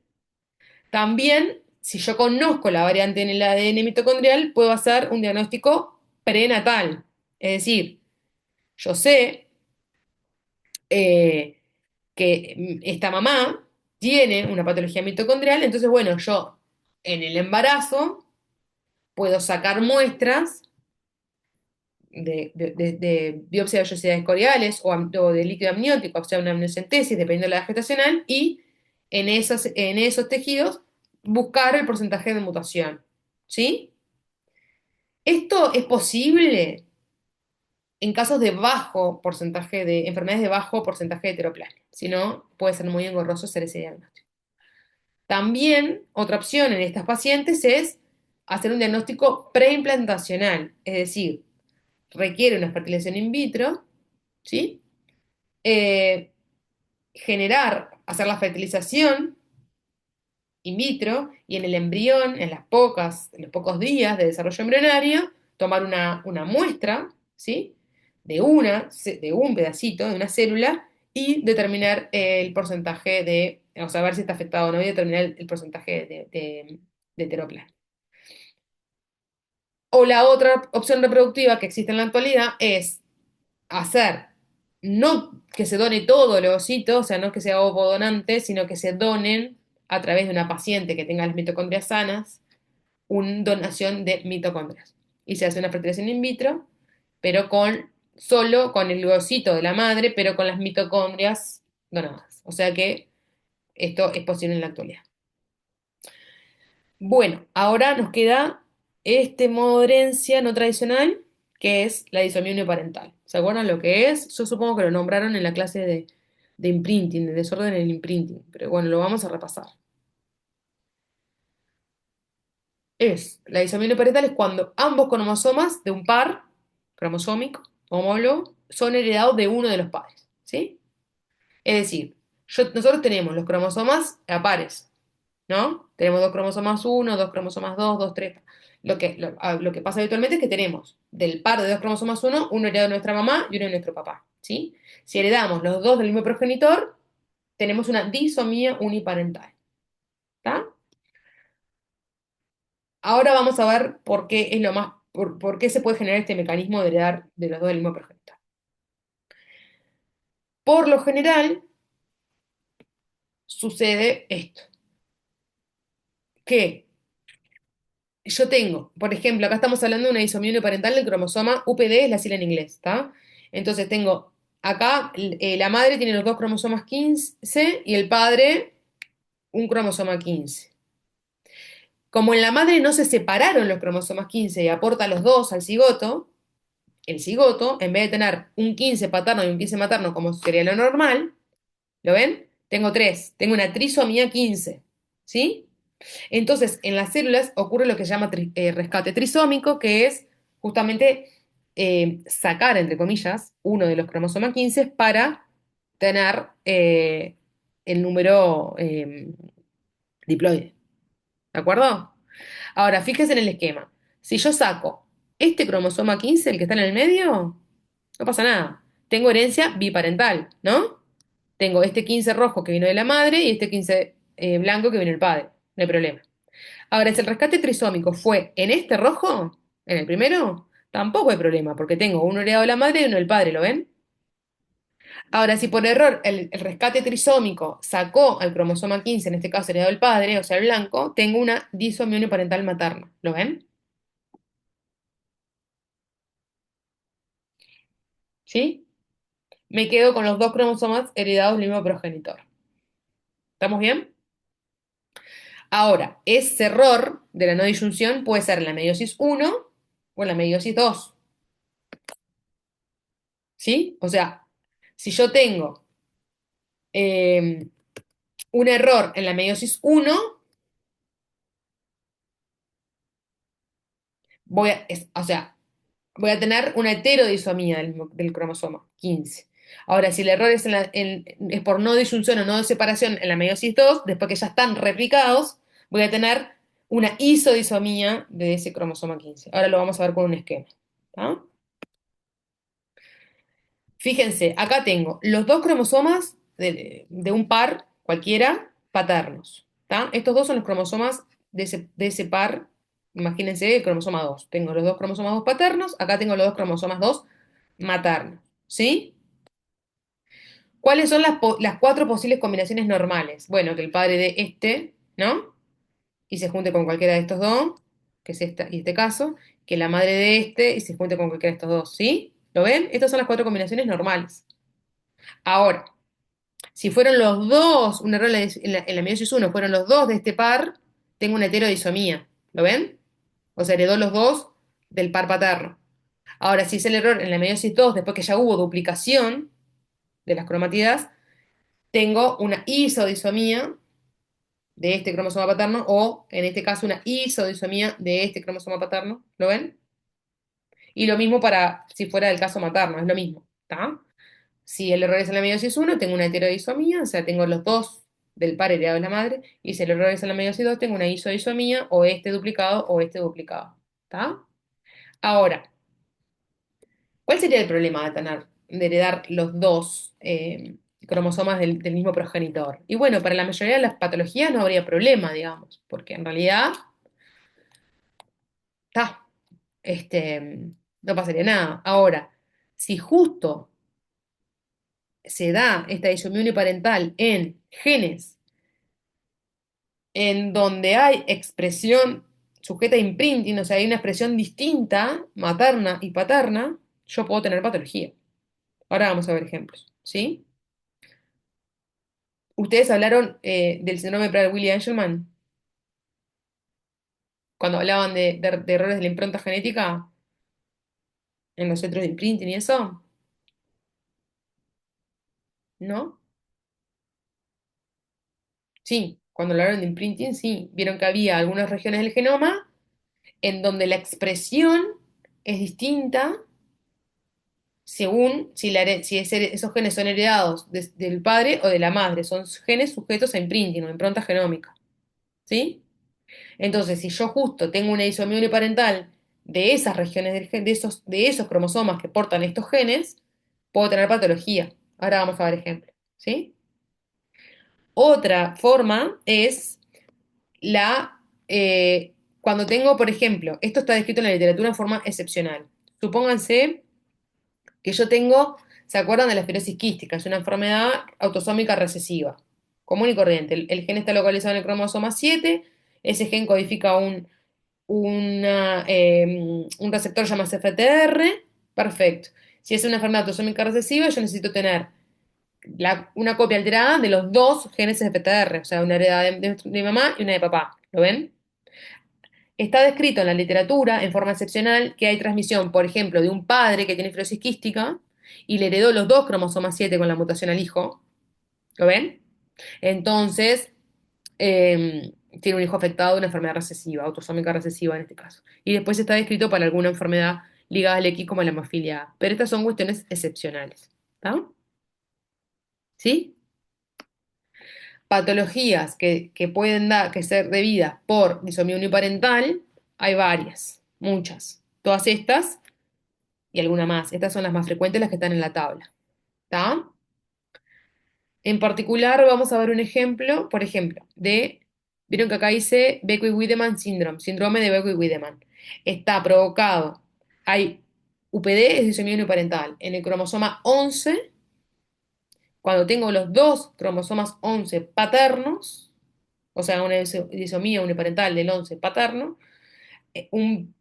También, si yo conozco la variante en el ADN mitocondrial, puedo hacer un diagnóstico prenatal. Es decir, yo sé eh, que esta mamá tiene una patología mitocondrial, entonces, bueno, yo en el embarazo puedo sacar muestras de biopsia de vellosidades coriales o de líquido amniótico, o sea, una amniocentesis, dependiendo de la edad gestacional, y en esos tejidos buscar el porcentaje de mutación. ¿Sí? Esto es posible en casos de bajo porcentaje de enfermedades de bajo porcentaje de heteroplasma. Si no, puede ser muy engorroso hacer ese diagnóstico. También, otra opción en estas pacientes es hacer un diagnóstico preimplantacional, es decir, requiere una fertilización in vitro, ¿sí? Eh, hacer la fertilización in vitro y en el embrión, en los pocos días de desarrollo embrionario, tomar una muestra, ¿sí? De un pedacito, de una célula, y determinar el porcentaje de, o sea, ver si está afectado o no y determinar el porcentaje de heteroplasma. O la otra opción reproductiva que existe en la actualidad es hacer, no que se done todo el ovocito, o sea, no que sea ovodonante, sino que se donen a través de una paciente que tenga las mitocondrias sanas, una donación de mitocondrias. Y se hace una fertilización in vitro, pero solo con el ovocito de la madre, pero con las mitocondrias donadas. O sea que esto es posible en la actualidad. Bueno, ahora nos queda este modo de herencia no tradicional, que es la disomía uniparental. ¿Se acuerdan lo que es? Yo supongo que lo nombraron en la clase de imprinting, de desorden en el imprinting, pero bueno, lo vamos a repasar. La disomía uniparental es cuando ambos cromosomas de un par cromosómico, homólogo, son heredados de uno de los padres, ¿sí? Es decir, nosotros tenemos los cromosomas a pares, ¿no? Tenemos dos cromosomas uno, dos cromosomas 2, 2, 3. Lo que pasa habitualmente es que tenemos del par de dos cromosomas uno heredado de nuestra mamá y uno de nuestro papá, ¿sí? Si heredamos los dos del mismo progenitor, tenemos una disomía uniparental, ¿está? Ahora vamos a ver por qué es lo más, por qué se puede generar este mecanismo de heredar de los dos del mismo progenitor. Por lo general, sucede esto, que yo tengo, por ejemplo, acá estamos hablando de una disomía uniparental del cromosoma UPD, es la sigla en inglés, ¿está? Entonces tengo, acá la madre tiene los dos cromosomas 15 y el padre un cromosoma 15. Como en la madre no se separaron los cromosomas 15 y aporta los dos al cigoto, el cigoto, en vez de tener un 15 paterno y un 15 materno como sería lo normal, ¿lo ven? Tengo tres, tengo una trisomía 15, ¿sí? Entonces, en las células ocurre lo que se llama rescate trisómico, que es justamente sacar, entre comillas, uno de los cromosomas 15 para tener el número diploide. ¿De acuerdo? Ahora, fíjese en el esquema. Si yo saco este cromosoma 15, el que está en el medio, no pasa nada. Tengo herencia biparental, ¿no? Tengo este 15 rojo que vino de la madre y este 15 blanco que vino del padre. No hay problema. Ahora, si el rescate trisómico fue en este rojo, en el primero, tampoco hay problema, porque tengo uno heredado de la madre y uno del padre, ¿lo ven? Ahora, si por error el rescate trisómico sacó al cromosoma 15, en este caso heredado del padre, o sea, el blanco, tengo una disomía uniparental materna, ¿lo ven? ¿Sí? Me quedo con los dos cromosomas heredados del mismo progenitor. ¿Estamos bien? Ahora, ese error de la no disyunción puede ser en la meiosis 1 o en la meiosis 2, ¿sí? O sea, si yo tengo eh, un error en la meiosis 1, o sea, voy a tener una heterodisomía del cromosoma 15. Ahora, si el error es por no disyunción o no separación en la meiosis 2, después que ya están replicados, voy a tener una isodisomía de ese cromosoma 15. Ahora lo vamos a ver con un esquema. ¿Tá? Fíjense, acá tengo los dos cromosomas de un par cualquiera paternos. ¿Tá? Estos dos son los cromosomas de ese par. Imagínense el cromosoma 2. Tengo los dos cromosomas 2 paternos, acá tengo los dos cromosomas 2 maternos. ¿Sí? ¿Cuáles son las cuatro posibles combinaciones normales? Bueno, que el padre de este, ¿no? Y se junte con cualquiera de estos dos, que es este caso, que la madre de este y se junte con cualquiera de estos dos, ¿sí? ¿Lo ven? Estas son las cuatro combinaciones normales. Ahora, si fueron los dos, un error en la meiosis 1, fueron los dos de este par, tengo una heterodisomía. ¿Lo ven? O sea, heredó los dos del par paterno. Ahora, si es el error en la meiosis 2, después que ya hubo duplicación de las cromatidas, tengo una isodisomía de este cromosoma paterno o, en este caso, una isodisomía de este cromosoma paterno. ¿Lo ven? Y lo mismo para si fuera del caso materno, es lo mismo. ¿Está? Si el error es en la meiosis 1, tengo una heterodisomía, o sea, tengo los dos del par heredado de la madre, y si el error es en la meiosis 2, tengo una isodisomía o este duplicado o este duplicado. ¿Está? Ahora, ¿cuál sería el problema de heredar los dos cromosomas del mismo progenitor. Y bueno, para la mayoría de las patologías no habría problema, digamos, porque en realidad, está, no pasaría nada. Ahora, si justo se da esta disomía uniparental en genes en donde hay expresión sujeta a imprinting, o sea, hay una expresión distinta, materna y paterna, yo puedo tener patología. Ahora vamos a ver ejemplos, ¿sí? Ustedes hablaron del síndrome de Prader-Willi-Angelman cuando hablaban de errores de la impronta genética en los centros de imprinting y eso, ¿no? Sí, cuando hablaron de imprinting, sí, vieron que había algunas regiones del genoma en donde la expresión es distinta según si, esos genes son heredados del padre o de la madre. Son genes sujetos a imprinting o impronta genómica. ¿Sí? Entonces, si yo justo tengo una disomía uniparental de esas regiones de esos cromosomas que portan estos genes, puedo tener patología. Ahora vamos a ver ejemplos. ¿Sí? Otra forma es la cuando tengo, por ejemplo, esto está descrito en la literatura en forma excepcional. Supónganse que yo tengo, ¿se acuerdan de la esclerosis quística? Es una enfermedad autosómica recesiva, común y corriente. El gen está localizado en el cromosoma 7, ese gen codifica un receptor llamado CFTR, perfecto. Si es una enfermedad autosómica recesiva, yo necesito tener una copia alterada de los dos genes CFTR, o sea, una heredad de mi mamá y una de papá. ¿Lo ven? Está descrito en la literatura, en forma excepcional, que hay transmisión, por ejemplo, de un padre que tiene fibrosis quística y le heredó los dos cromosomas 7 con la mutación al hijo. ¿Lo ven? Entonces, tiene un hijo afectado de una enfermedad recesiva, autosómica recesiva en este caso. Y después está descrito para alguna enfermedad ligada al X como la hemofilia A. Pero estas son cuestiones excepcionales. ¿Está? ¿Sí? Patologías que pueden que ser debidas por disomía uniparental, hay varias, muchas. Todas estas y alguna más. Estas son las más frecuentes, las que están en la tabla. ¿Está? En particular, vamos a ver un ejemplo, por ejemplo, vieron que acá dice Beckwith-Wiedemann syndrome, síndrome de Beckwith-Wiedemann. Está provocado, hay UPD, es disomía uniparental, en el cromosoma 11, cuando tengo los dos cromosomas 11 paternos, o sea, una disomía uniparental del 11 paterno, eh, un-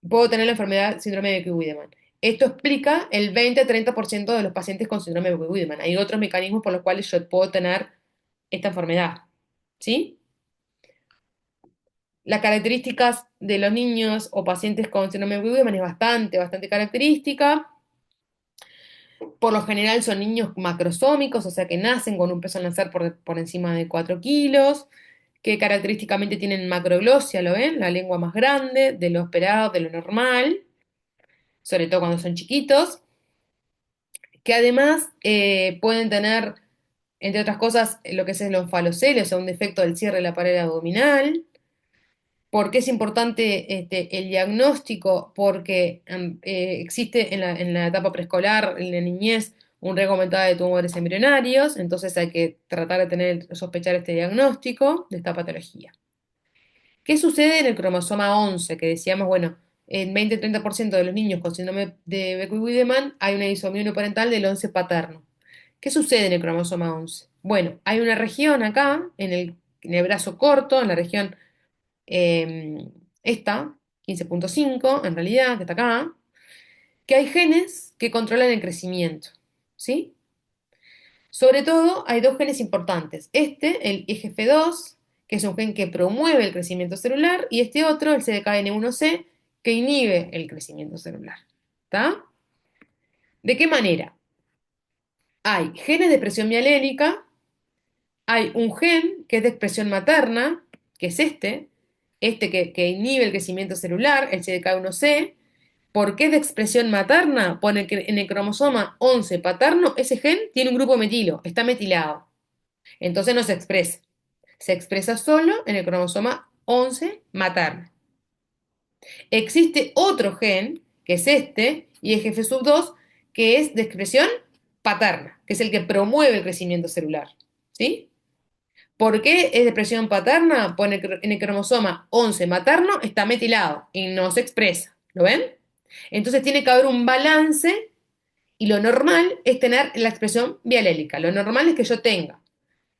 puedo tener la enfermedad síndrome de Beckwith-Wiedemann. Esto explica el 20 a 30% de los pacientes con síndrome de Beckwith-Wiedemann. Hay otros mecanismos por los cuales yo puedo tener esta enfermedad. ¿Sí? Las características de los niños o pacientes con síndrome de Beckwith-Wiedemann es bastante característica. Por lo general son niños macrosómicos, o sea que nacen con un peso al nacer por encima de 4 kilos, que característicamente tienen macroglosia, ¿lo ven? La lengua más grande, de lo esperado, de lo normal, sobre todo cuando son chiquitos, que además pueden tener, entre otras cosas, lo que es el onfalocele, o sea, un defecto del cierre de la pared abdominal. ¿Por qué es importante el diagnóstico? Porque existe en la etapa preescolar, en la niñez, un riesgo aumentado de tumores embrionarios, entonces hay que tratar de sospechar este diagnóstico de esta patología. ¿Qué sucede en el cromosoma 11? Que decíamos, bueno, en 20-30% de los niños con síndrome de Beckwith-Wiedemann hay una disomía uniparental del 11 paterno. ¿Qué sucede en el cromosoma 11? Bueno, hay una región acá, en el brazo corto, en la región esta, 15.5, en realidad, que está acá, que hay genes que controlan el crecimiento, ¿sí? Sobre todo, hay dos genes importantes. El IGF-2, que es un gen que promueve el crecimiento celular, y este otro, el CDKN1C, que inhibe el crecimiento celular. ¿Está? ¿De qué manera? Hay genes de expresión mialélica, hay un gen que es de expresión materna, que es que inhibe el crecimiento celular, el CDK1C. ¿Por qué es de expresión materna? Pone que en el cromosoma 11 paterno, ese gen tiene un grupo metilo, está metilado. Entonces no se expresa. Se expresa solo en el cromosoma 11 materno. Existe otro gen, que es IGF-2, que es de expresión paterna, que es el que promueve el crecimiento celular. ¿Sí? ¿Por qué es de expresión paterna? Pues en el cromosoma 11 materno está metilado y no se expresa. ¿Lo ven? Entonces tiene que haber un balance y lo normal es tener la expresión bialélica. Lo normal es que yo tenga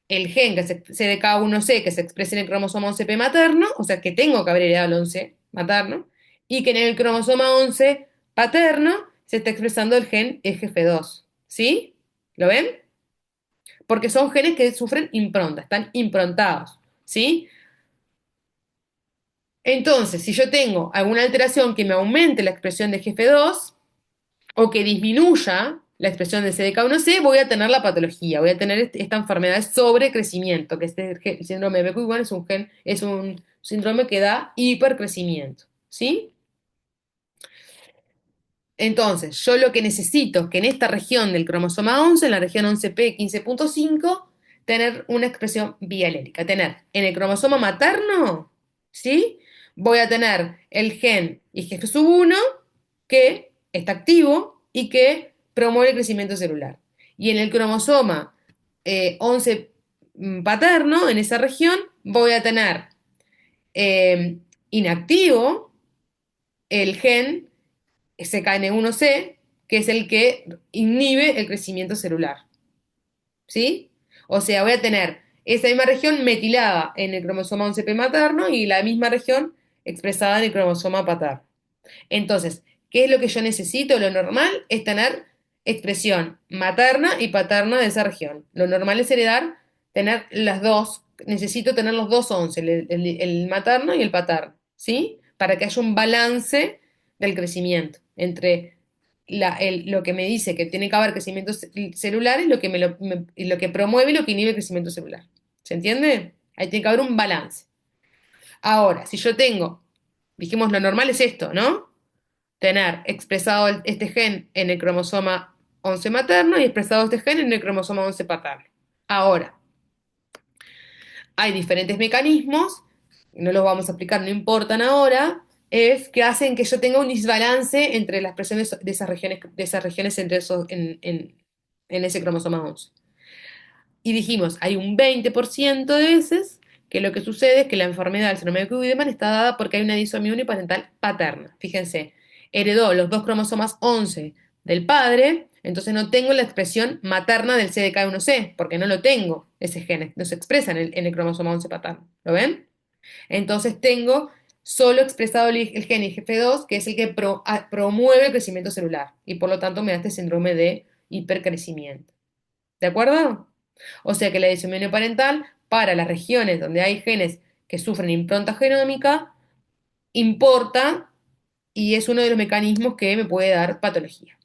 el gen que es CDK1C que se expresa en el cromosoma 11P materno, o sea que tengo que haber heredado el 11 materno, y que en el cromosoma 11 paterno se está expresando el gen EGF2. ¿Sí? ¿Lo ven? Porque son genes que sufren impronta, están improntados. ¿Sí? Entonces, si yo tengo alguna alteración que me aumente la expresión de GF2 o que disminuya la expresión de CDK1C, voy a tener la patología, voy a tener esta enfermedad de sobrecrecimiento, que el síndrome de Beck-Wyman es un síndrome que da hipercrecimiento, ¿sí? Entonces, yo lo que necesito es que en esta región del cromosoma 11, en la región 11P 15.5, tener una expresión bialélica, tener en el cromosoma materno, ¿sí? Voy a tener el gen IGF-1 que está activo y que promueve el crecimiento celular. Y en el cromosoma 11 paterno, en esa región, voy a tener eh, inactivo el gen SKN1C, que es el que inhibe el crecimiento celular. ¿Sí? O sea, voy a tener esa misma región metilada en el cromosoma 11P materno y la misma región expresada en el cromosoma paterno. Entonces, ¿qué es lo que yo necesito? Lo normal es tener expresión materna y paterna de esa región. Lo normal es heredar, tener las dos, necesito tener los dos 11, el materno y el paterno, ¿sí? Para que haya un balance del crecimiento entre lo que me dice que tiene que haber crecimiento celular y y lo que promueve y lo que inhibe el crecimiento celular. ¿Se entiende? Ahí tiene que haber un balance. Ahora, si yo tengo, dijimos lo normal es esto, ¿no? Tener expresado este gen en el cromosoma 11 materno y expresado este gen en el cromosoma 11 paterno. Ahora, hay diferentes mecanismos, no los vamos a explicar, no importan ahora, es que hacen que yo tenga un desbalance entre las presiones de esas regiones entre en ese cromosoma 11. Y dijimos, hay un 20% de veces que lo que sucede es que la enfermedad del síndrome de Kühlmann está dada porque hay una disomía uniparental paterna. Fíjense, heredó los dos cromosomas 11 del padre, entonces no tengo la expresión materna del CDK1C, porque no lo tengo, ese gen, no se expresa en el cromosoma 11 paterno. ¿Lo ven? Entonces tengo solo expresado el gen IGF-2, que es el que promueve el crecimiento celular, y por lo tanto me da este síndrome de hipercrecimiento. ¿De acuerdo? O sea que la diseminia parental para las regiones donde hay genes que sufren impronta genómica importa y es uno de los mecanismos que me puede dar patología.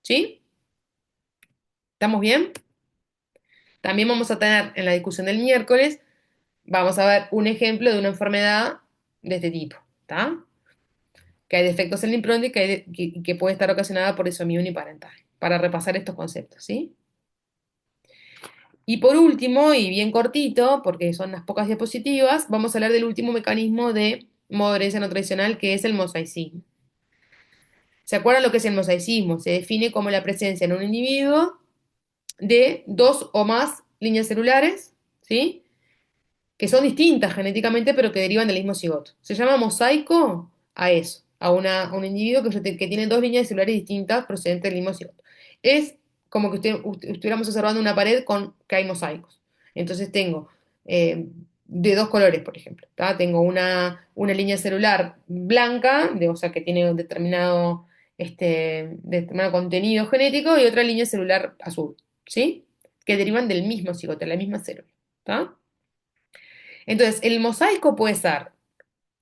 ¿Sí? ¿Estamos bien? También vamos a tener en la discusión del miércoles, vamos a ver un ejemplo de una enfermedad de este tipo. ¿Está? Que hay defectos en la impronta y que puede estar ocasionada por disomía uniparental. Para repasar estos conceptos. ¿Sí? Y por último, y bien cortito, porque son unas pocas diapositivas, vamos a hablar del último mecanismo de modo de herencia no tradicional, que es el mosaicismo. ¿Se acuerdan lo que es el mosaicismo? Se define como la presencia en un individuo de dos o más líneas celulares, ¿sí? Que son distintas genéticamente, pero que derivan del mismo cigoto. Se llama mosaico a eso, a un individuo que tiene dos líneas celulares distintas procedentes del mismo cigoto. Es como que estuviéramos observando una pared con que hay mosaicos. Entonces tengo de dos colores, por ejemplo. ¿Tá? Tengo una línea celular blanca, o sea, que tiene un determinado contenido genético, y otra línea celular azul, ¿sí? Que derivan del mismo cigoto, de la misma célula. ¿Tá? Entonces, el mosaico puede ser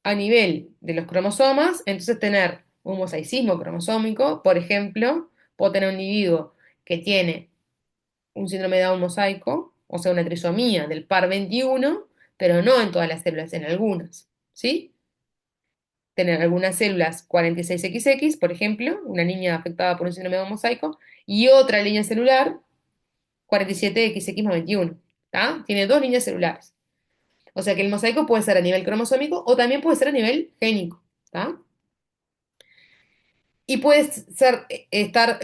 a nivel de los cromosomas, entonces tener un mosaicismo cromosómico, por ejemplo, puedo tener un individuo que tiene un síndrome de Down mosaico, o sea, una trisomía del par 21, pero no en todas las células, en algunas, ¿sí? Tener algunas células 46XX, por ejemplo, una niña afectada por un síndrome de Down mosaico, y otra línea celular 47XX más 21, ¿tá? Tiene dos líneas celulares. O sea que el mosaico puede ser a nivel cromosómico o también puede ser a nivel génico, ¿tá? Y puede ser, estar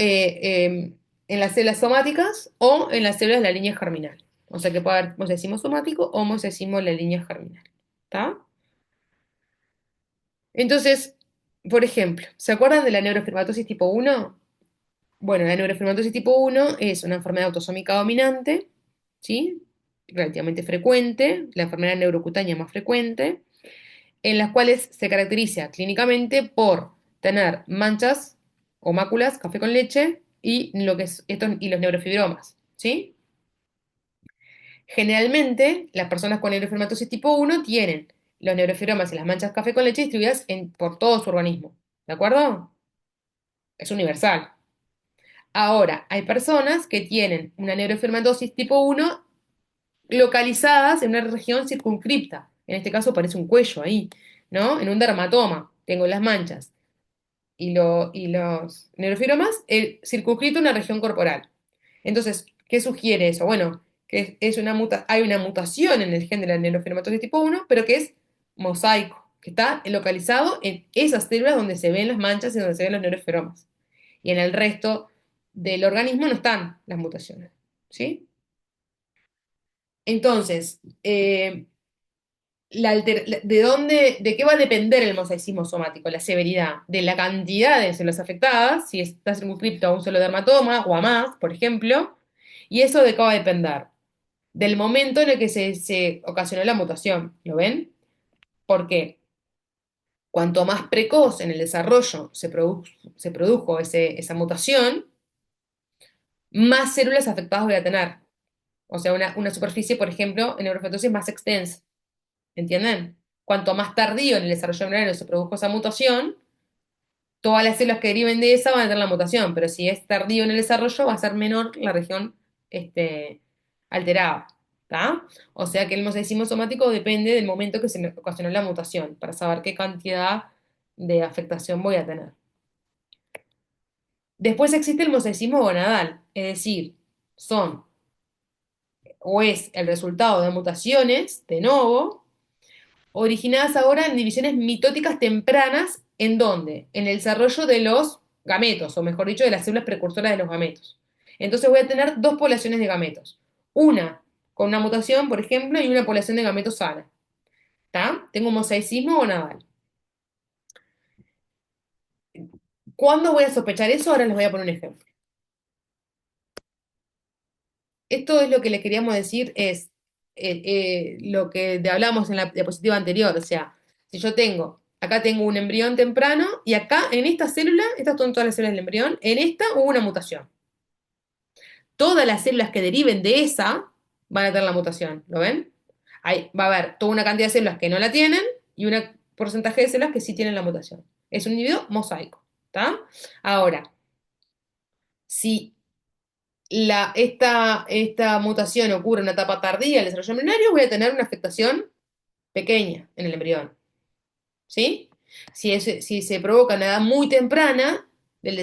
en las células somáticas o en las células de la línea germinal. O sea que puede haber mosaicismo somático o mosaicismo en la línea germinal. ¿Está? Entonces, por ejemplo, ¿se acuerdan de la neurofibromatosis tipo 1? Bueno, la neurofibromatosis tipo 1 es una enfermedad autosómica dominante, ¿sí? Relativamente frecuente, la enfermedad neurocutánea más frecuente, en las cuales se caracteriza clínicamente por tener manchas o máculas, café con leche y lo que es y los neurofibromas, ¿sí? Generalmente, las personas con neurofibromatosis tipo 1 tienen los neurofibromas y las manchas café con leche distribuidas por todo su organismo, ¿de acuerdo? Es universal. Ahora, hay personas que tienen una neurofibromatosis tipo 1 localizadas en una región circunscripta. En este caso parece un cuello ahí, ¿no? En un dermatoma. Tengo las manchas y los neurofibromas circunscrito a una región corporal. Entonces, ¿qué sugiere eso? Bueno, que hay una mutación en el gen de la neurofibromatosis tipo 1, pero que es mosaico, que está localizado en esas células donde se ven las manchas y donde se ven los neurofibromas. Y en el resto del organismo no están las mutaciones, ¿sí? Entonces, ¿de qué va a depender el mosaicismo somático? La severidad, de la cantidad de células afectadas, si está circunscripto a un solo dermatoma o a más, por ejemplo, y eso de qué va a depender, del momento en el que se ocasionó la mutación, ¿lo ven? Porque cuanto más precoz en el desarrollo se produjo esa mutación, más células afectadas voy a tener. O sea, una superficie, por ejemplo, en neurofibrosis más extensa. ¿Entienden? Cuanto más tardío en el desarrollo embrionario se produjo esa mutación, todas las células que deriven de esa van a tener la mutación, pero si es tardío en el desarrollo, va a ser menor la región alterada. ¿Está? O sea que el mosaicismo somático depende del momento que se me ocasionó la mutación, para saber qué cantidad de afectación voy a tener. Después existe el mosaicismo gonadal, es decir, son o es el resultado de mutaciones de novo originadas ahora en divisiones mitóticas tempranas, ¿en dónde? En el desarrollo de los gametos, o mejor dicho, de las células precursoras de los gametos. Entonces voy a tener dos poblaciones de gametos. Una con una mutación, por ejemplo, y una población de gametos sana. ¿Está? Tengo un mosaicismo gonadal. ¿Cuándo voy a sospechar eso? Ahora les voy a poner un ejemplo. Esto es lo que le queríamos decir, es lo que hablamos en la diapositiva anterior, o sea, si yo acá tengo un embrión temprano y acá en esta célula, estas son todas las células del embrión, en esta hubo una mutación. Todas las células que deriven de esa van a tener la mutación, ¿lo ven? Ahí va a haber toda una cantidad de células que no la tienen y un porcentaje de células que sí tienen la mutación. Es un individuo mosaico, ¿está? Ahora, si esta mutación ocurre en una etapa tardía del desarrollo embrionario, voy a tener una afectación pequeña en el embrión. ¿Sí? Si se provoca en una edad muy temprana del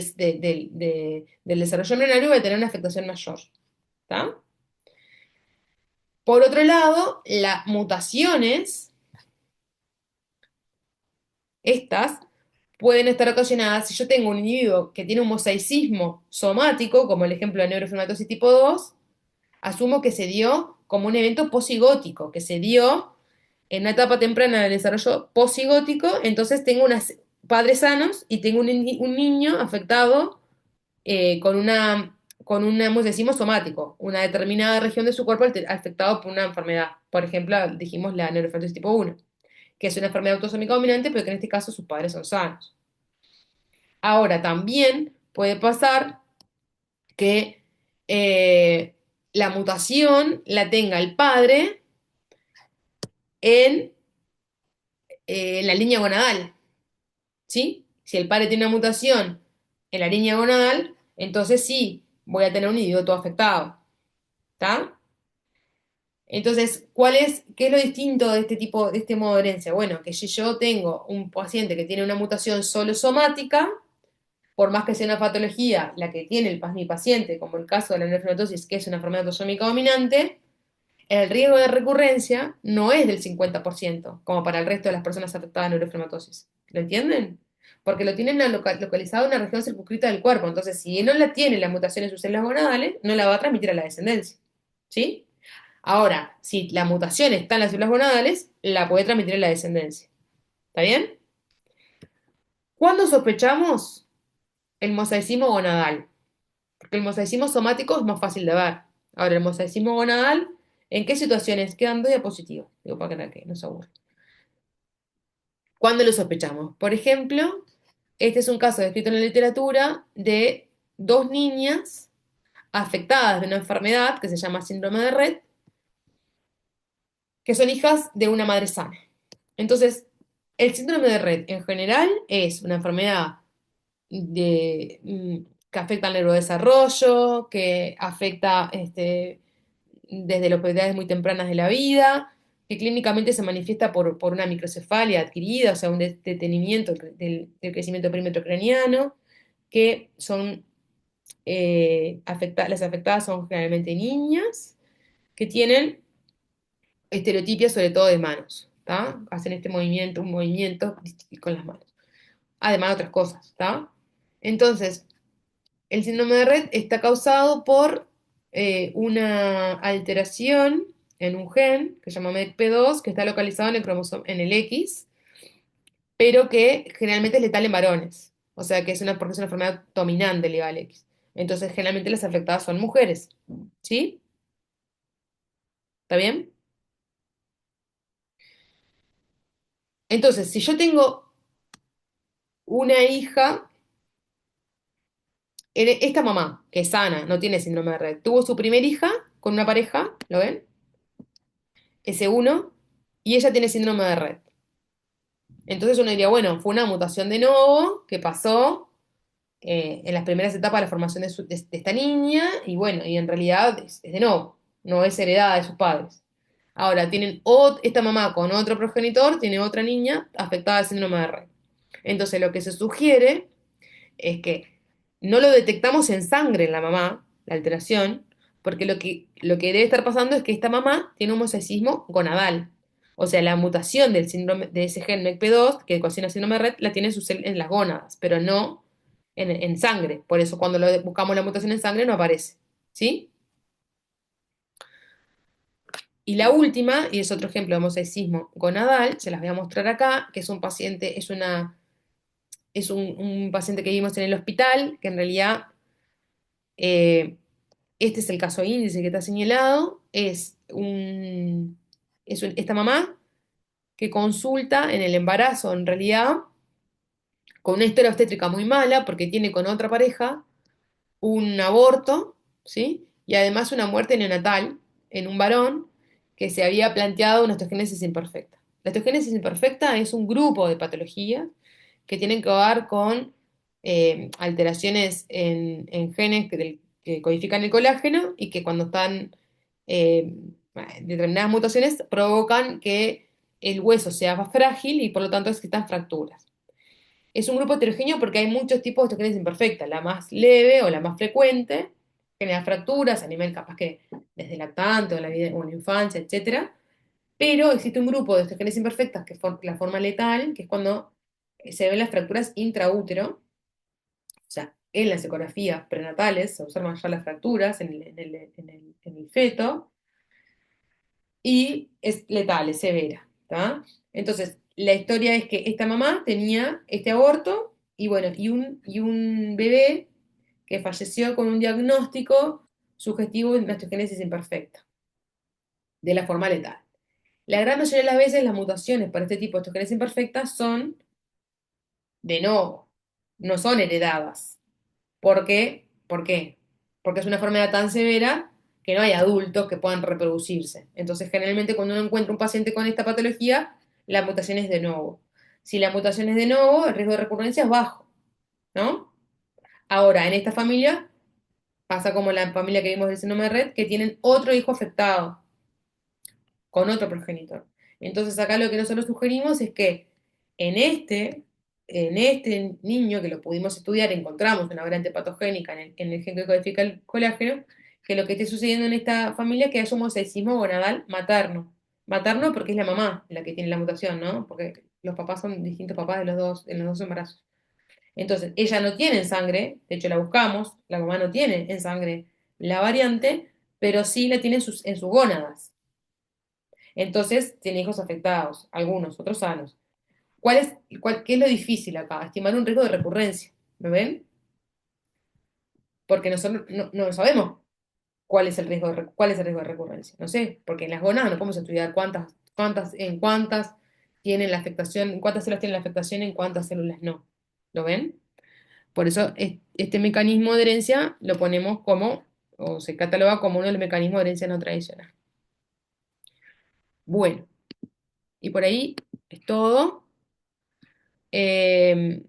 desarrollo embrionario, voy a tener una afectación mayor. ¿Está? Por otro lado, las mutaciones, estas, pueden estar ocasionadas si yo tengo un individuo que tiene un mosaicismo somático, como el ejemplo de neurofibromatosis tipo 2, asumo que se dio como un evento posigótico, que se dio en una etapa temprana del desarrollo posigótico, entonces tengo padres sanos y tengo un niño afectado con un decimos somático, una determinada región de su cuerpo afectado por una enfermedad. Por ejemplo, dijimos la neurofibromatosis tipo 1, que es una enfermedad autosómica dominante, pero que en este caso sus padres son sanos. Ahora, también puede pasar que la mutación la tenga el padre en la línea gonadal, ¿sí? Si el padre tiene una mutación en la línea gonadal, entonces sí, voy a tener un individuo todo afectado, ¿está? Entonces, qué es lo distinto de de este modo de herencia? Bueno, que si yo tengo un paciente que tiene una mutación solo somática, por más que sea una patología la que tiene mi paciente, como el caso de la nefrotosis, que es una enfermedad autosómica dominante, el riesgo de recurrencia no es del 50%, como para el resto de las personas afectadas de neurofibromatosis. ¿Lo entienden? porque lo tienen localizado en una región circunscrita del cuerpo. Entonces, si no la tiene la mutación en sus células gonadales, no la va a transmitir a la descendencia. ¿Sí? Ahora, si la mutación está en las células gonadales, la puede transmitir a la descendencia. ¿Está bien? ¿Cuándo sospechamos el mosaicismo gonadal? Porque el mosaicismo somático es más fácil de ver. Ahora, el mosaicismo gonadal, ¿en qué situaciones? Quedan dos diapositivas. Digo, para que no se aburra. ¿Cuándo lo sospechamos? Por ejemplo, este es un caso descrito en la literatura de dos niñas afectadas de una enfermedad que se llama síndrome de Rett, que son hijas de una madre sana. Entonces, el síndrome de Rett en general es una enfermedad que afecta al neurodesarrollo, que afecta desde las edades muy tempranas de la vida, que clínicamente se manifiesta por una microcefalia adquirida, o sea, un detenimiento del crecimiento del perímetro craneano, que son las afectadas son generalmente niñas que tienen estereotipias sobre todo de manos, ¿tá? Hacen un movimiento con las manos. Además de otras cosas, ¿está? Entonces, el síndrome de Rett está causado por una alteración en un gen que se llama MECP2, que está localizado en el cromosoma, en el X, pero que generalmente es letal en varones. O sea que porque es una enfermedad dominante legal X. Entonces, generalmente las afectadas son mujeres. ¿Sí? ¿Está bien? Entonces, si yo tengo una hija, esta mamá, que es sana, no tiene síndrome de Rett, tuvo su primera hija con una pareja, ¿lo ven? S1, y ella tiene síndrome de Rett. Entonces uno diría, bueno, fue una mutación de novo que pasó en las primeras etapas de la formación de esta niña, y bueno, y en realidad es de novo, no es heredada de sus padres. Ahora, esta mamá con otro progenitor tiene otra niña afectada de síndrome de Rett. Entonces lo que se sugiere es que no lo detectamos en sangre en la mamá, la alteración, porque lo que debe estar pasando es que esta mamá tiene un mosaicismo gonadal. O sea, la mutación del síndrome de ese gen MECP2, que ocasiona síndrome de Rett, la tiene en las gónadas, pero no en sangre. Por eso cuando buscamos la mutación en sangre no aparece. ¿Sí? Y la última, y es otro ejemplo de mosaicismo gonadal, se las voy a mostrar acá, que es un paciente, es un paciente que vimos en el hospital, que en realidad eh, este es el caso índice que está señalado, esta mamá que consulta en el embarazo, en realidad, con una historia obstétrica muy mala, porque tiene con otra pareja un aborto, ¿sí? Y además una muerte neonatal en un varón que se había planteado una osteogénesis imperfecta. La osteogénesis imperfecta es un grupo de patologías que tienen que ver con alteraciones en genes que codifican el colágeno y que cuando están eh, determinadas mutaciones provocan que el hueso sea más frágil y por lo tanto existan fracturas. Es un grupo heterogéneo porque hay muchos tipos de osteogénesis imperfecta. La más leve o la más frecuente genera fracturas a nivel capaz que desde lactante o en la infancia, etcétera. Pero existe un grupo de osteogénesis imperfectas que es la forma letal, que es cuando se ven las fracturas intraútero, o sea, en las ecografías prenatales se observan ya las fracturas en el feto, y es letal, es severa, ¿tá? Entonces, la historia es que esta mamá tenía este aborto y bueno, y un bebé que falleció con un diagnóstico sugestivo de una osteogénesis imperfecta, de la forma letal. La gran mayoría de las veces las mutaciones para este tipo de osteogénesis imperfecta son de novo, no son heredadas. ¿Por qué? ¿Por qué? Porque es una enfermedad tan severa que no hay adultos que puedan reproducirse. Entonces, generalmente cuando uno encuentra un paciente con esta patología, la mutación es de nuevo. Si la mutación es de nuevo, el riesgo de recurrencia es bajo, ¿no? Ahora, en esta familia pasa como la familia que vimos del síndrome de Rett, que tienen otro hijo afectado con otro progenitor. Entonces acá lo que nosotros sugerimos es que en este, en este niño que lo pudimos estudiar, encontramos una variante patogénica en el gen que codifica el colágeno, que lo que esté sucediendo en esta familia es que haya un mosaicismo gonadal materno. Materno porque es la mamá la que tiene la mutación, ¿no? Porque los papás son distintos papás de los dos, en los dos embarazos. Entonces, ella no tiene en sangre, de hecho la buscamos, la mamá no tiene en sangre la variante, pero sí la tiene en sus gónadas. Entonces, tiene hijos afectados, algunos, otros sanos. ¿Qué es lo difícil acá? Estimar un riesgo de recurrencia. ¿Me ven? Porque nosotros no sabemos cuál es el riesgo de recurrencia. No sé, porque en las gónadas no podemos estudiar en cuántas tienen la afectación, en cuántas células tienen la afectación, en cuántas células no. ¿Lo ven? Por eso este mecanismo de herencia lo ponemos como, o se cataloga como uno de los mecanismos de herencia no tradicional. Bueno, y por ahí es todo. Eh,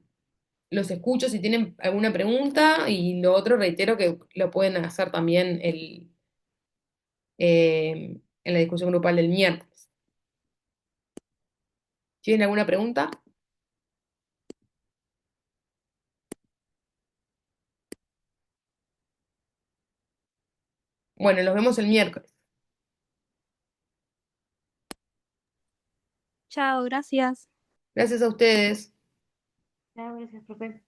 los escucho si tienen alguna pregunta y lo otro reitero que lo pueden hacer también en la discusión grupal del miércoles. ¿Tienen alguna pregunta? Bueno, nos vemos el miércoles. Chao, gracias. Gracias a ustedes. Chao, gracias, profe.